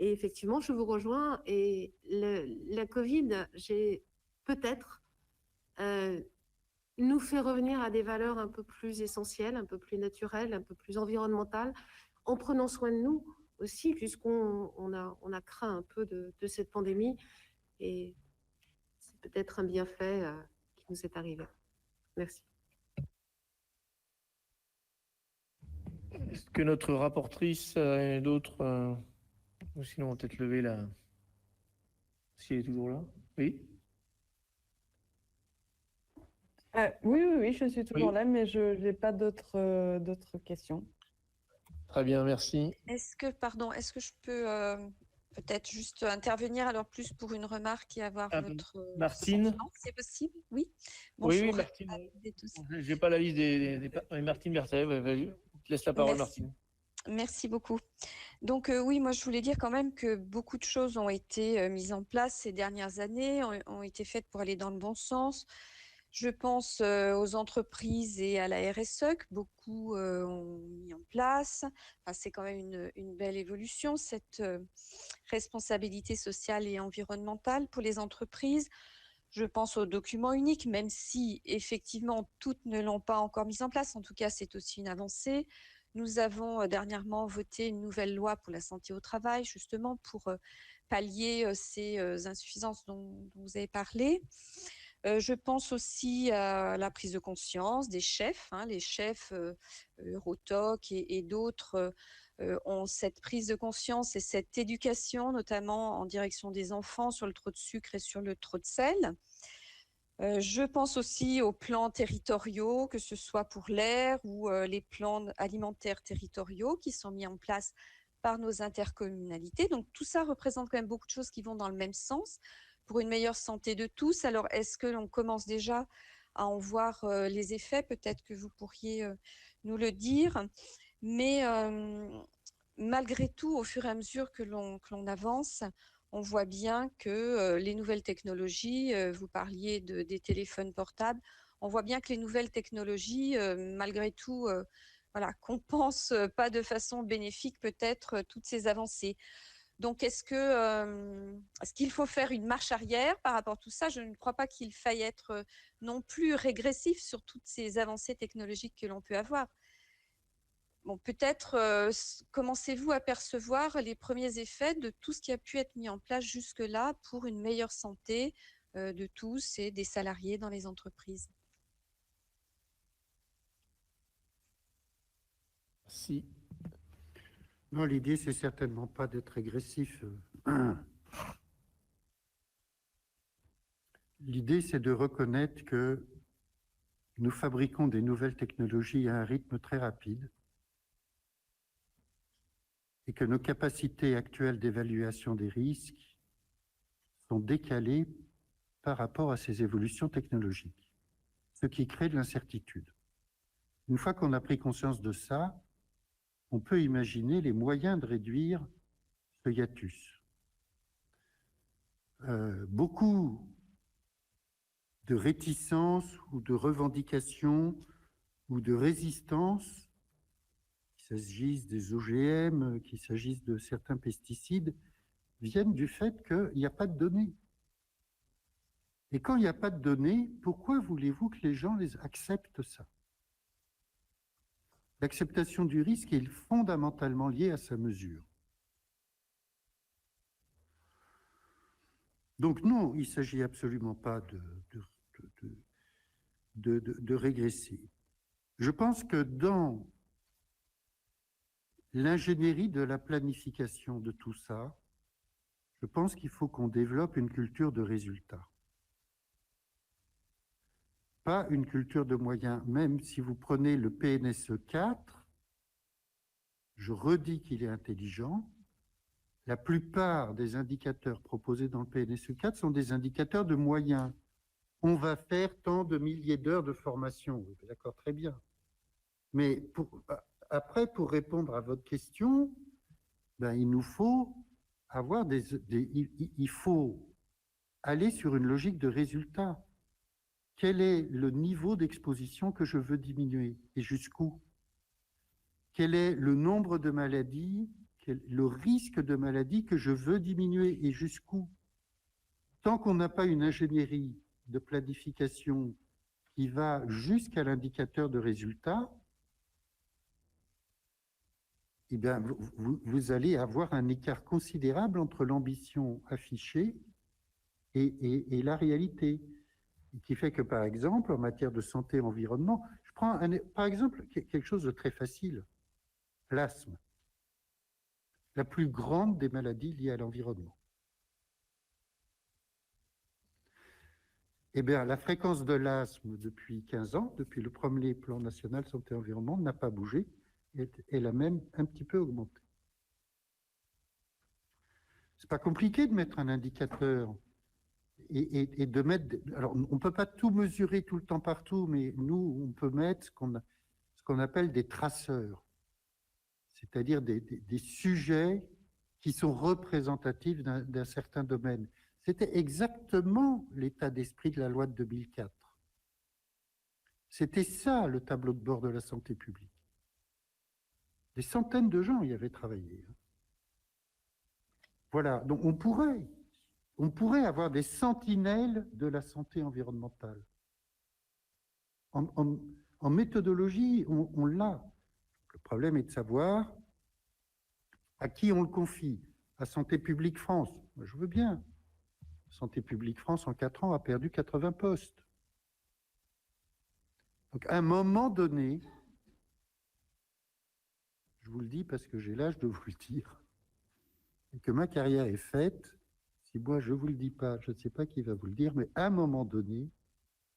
Et effectivement, je vous rejoins. Et la Covid, j'ai peut-être nous fait revenir à des valeurs un peu plus essentielles, un peu plus naturelles, un peu plus environnementales, en prenant soin de nous aussi, puisqu'on a craint un peu de cette pandémie. Et c'est peut-être un bienfait qui nous est arrivé. Merci. Est-ce que notre rapportrice a d'autres... ou sinon, on va peut-être lever la... Si elle est toujours là. Oui. Oui, je suis toujours Oui. là, mais je n'ai pas d'autres questions. Très bien, merci. Est-ce que je peux peut-être juste intervenir alors plus pour une remarque et avoir votre Martine. sentiment, c'est possible? Oui. Oui, Martine. Je n'ai pas la liste des Martine Berthet, vas-y. Je laisse la parole, Merci. Martine. Merci beaucoup. Donc oui, moi je voulais dire quand même que beaucoup de choses ont été mises en place ces dernières années, ont été faites pour aller dans le bon sens. Je pense aux entreprises et à la RSE que beaucoup ont mis en place. Enfin, c'est quand même une belle évolution, cette responsabilité sociale et environnementale pour les entreprises. Je pense aux documents uniques, même si effectivement toutes ne l'ont pas encore mis en place. En tout cas, c'est aussi une avancée. Nous avons dernièrement voté une nouvelle loi pour la santé au travail, justement pour pallier ces insuffisances dont vous avez parlé. Je pense aussi à la prise de conscience des chefs. Les chefs Eurotoc et d'autres ont cette prise de conscience et cette éducation, notamment en direction des enfants sur le trop de sucre et sur le trop de sel. Je pense aussi aux plans territoriaux, que ce soit pour l'air ou les plans alimentaires territoriaux qui sont mis en place par nos intercommunalités. Donc tout ça représente quand même beaucoup de choses qui vont dans le même sens pour une meilleure santé de tous. Alors est-ce que l'on commence déjà à en voir les effets? Peut-être que vous pourriez nous le dire. Mais malgré tout, au fur et à mesure que l'on avance, on voit bien que les nouvelles technologies, vous parliez des téléphones portables, on voit bien que les nouvelles technologies, malgré tout, compensent pas de façon bénéfique peut-être toutes ces avancées. Donc, est-ce qu'il faut faire une marche arrière par rapport à tout ça? Je ne crois pas qu'il faille être non plus régressif sur toutes ces avancées technologiques que l'on peut avoir. Bon, peut-être commencez-vous à percevoir les premiers effets de tout ce qui a pu être mis en place jusque-là pour une meilleure santé de tous et des salariés dans les entreprises. Merci. Non, l'idée, c'est certainement pas d'être agressif. L'idée, c'est de reconnaître que nous fabriquons des nouvelles technologies à un rythme très rapide et que nos capacités actuelles d'évaluation des risques sont décalées par rapport à ces évolutions technologiques, ce qui crée de l'incertitude. Une fois qu'on a pris conscience de ça, on peut imaginer les moyens de réduire ce hiatus. Beaucoup de réticences ou de revendications ou de résistance, qu'il s'agisse des OGM, qu'il s'agisse de certains pesticides, viennent du fait qu'il n'y a pas de données. Et quand il n'y a pas de données, pourquoi voulez-vous que les gens acceptent ça? L'acceptation du risque est fondamentalement liée à sa mesure. Donc non, il ne s'agit absolument pas de régresser. Je pense que dans l'ingénierie de la planification de tout ça, je pense qu'il faut qu'on développe une culture de résultats. Pas une culture de moyens. Même si vous prenez le PNSE 4, je redis qu'il est intelligent, la plupart des indicateurs proposés dans le PNSE 4 sont des indicateurs de moyens. On va faire tant de milliers d'heures de formation. D'accord, très bien. Mais après, pour répondre à votre question, ben, il nous faut avoir il faut aller sur une logique de résultat. Quel est le niveau d'exposition que je veux diminuer et jusqu'où? Quel est le nombre de maladies, le risque de maladie que je veux diminuer et jusqu'où? Tant qu'on n'a pas une ingénierie de planification qui va jusqu'à l'indicateur de résultat, eh bien, vous allez avoir un écart considérable entre l'ambition affichée et la réalité. Qui fait que, par exemple, en matière de santé et environnement, je prends par exemple quelque chose de très facile, l'asthme, la plus grande des maladies liées à l'environnement. Eh bien, la fréquence de l'asthme depuis 15 ans, depuis le premier plan national santé et environnement, n'a pas bougé, elle a même un petit peu augmenté. C'est pas compliqué de mettre un indicateur et de mettre... Alors, on ne peut pas tout mesurer tout le temps partout, mais nous, on peut mettre ce qu'on appelle des traceurs, c'est-à-dire des sujets qui sont représentatifs d'un certain domaine. C'était exactement l'état d'esprit de la loi de 2004. C'était ça, le tableau de bord de la santé publique. Des centaines de gens y avaient travaillé. Voilà, donc on pourrait avoir des sentinelles de la santé environnementale. En méthodologie, on l'a. Le problème est de savoir à qui on le confie. À Santé publique France, moi, je veux bien. Santé publique France, en 4 ans, a perdu 80 postes. Donc, à un moment donné, je vous le dis parce que j'ai l'âge de vous le dire, et que ma carrière est faite, si moi je ne vous le dis pas, je ne sais pas qui va vous le dire, mais à un moment donné,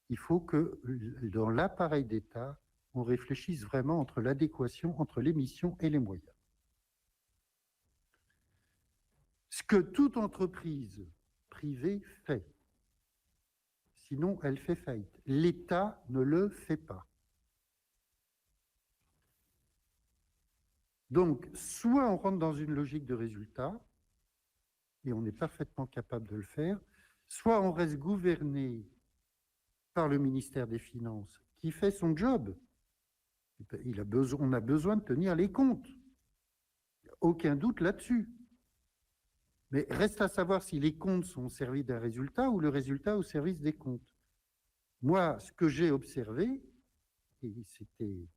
il faut que dans l'appareil d'État, on réfléchisse vraiment entre l'adéquation entre les missions et les moyens. Ce que toute entreprise privée fait, sinon elle fait faillite. L'État ne le fait pas. Donc, soit on rentre dans une logique de résultat, et on est parfaitement capable de le faire, soit on reste gouverné par le ministère des Finances, qui fait son job. On a besoin de tenir les comptes. Aucun doute là-dessus. Mais reste à savoir si les comptes sont au service d'un résultat ou le résultat au service des comptes. Moi, ce que j'ai observé, et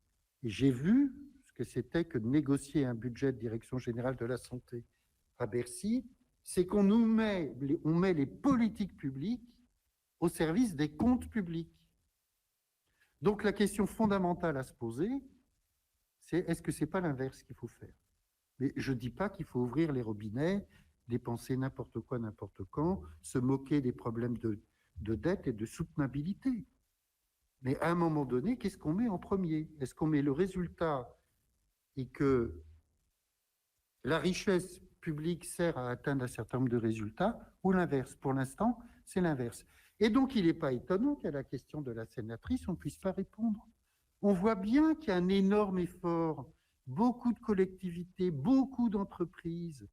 j'ai vu ce que c'était que de négocier un budget de direction générale de la santé à Bercy, c'est qu'on met les politiques publiques au service des comptes publics. Donc la question fondamentale à se poser, c'est est-ce que ce n'est pas l'inverse qu'il faut faire? Mais je ne dis pas qu'il faut ouvrir les robinets, dépenser n'importe quoi, n'importe quand, se moquer des problèmes de dette et de soutenabilité. Mais à un moment donné, qu'est-ce qu'on met en premier? Est-ce qu'on met le résultat et que la richesse publique sert à atteindre un certain nombre de résultats, ou l'inverse. Pour l'instant, c'est l'inverse. Et donc, il n'est pas étonnant qu'à la question de la sénatrice, on ne puisse pas répondre. On voit bien qu'il y a un énorme effort, beaucoup de collectivités, beaucoup d'entreprises,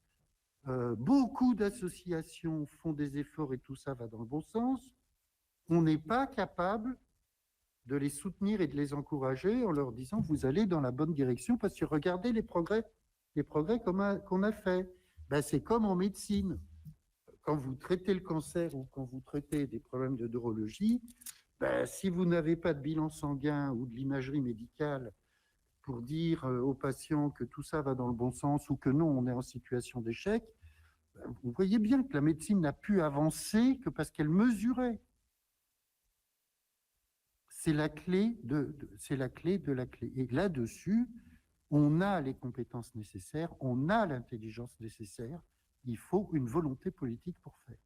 beaucoup d'associations font des efforts et tout ça va dans le bon sens. On n'est pas capable de les soutenir et de les encourager en leur disant vous allez dans la bonne direction parce que regardez les progrès qu'on a fait. Ben, c'est comme en médecine. Quand vous traitez le cancer ou quand vous traitez des problèmes de neurologie, ben, si vous n'avez pas de bilan sanguin ou de l'imagerie médicale pour dire aux patients que tout ça va dans le bon sens ou que non, on est en situation d'échec, ben, vous voyez bien que la médecine n'a pu avancer que parce qu'elle mesurait. C'est la clé c'est la clé de la clé. Et là-dessus, on a les compétences nécessaires, on a l'intelligence nécessaire, il faut une volonté politique pour faire.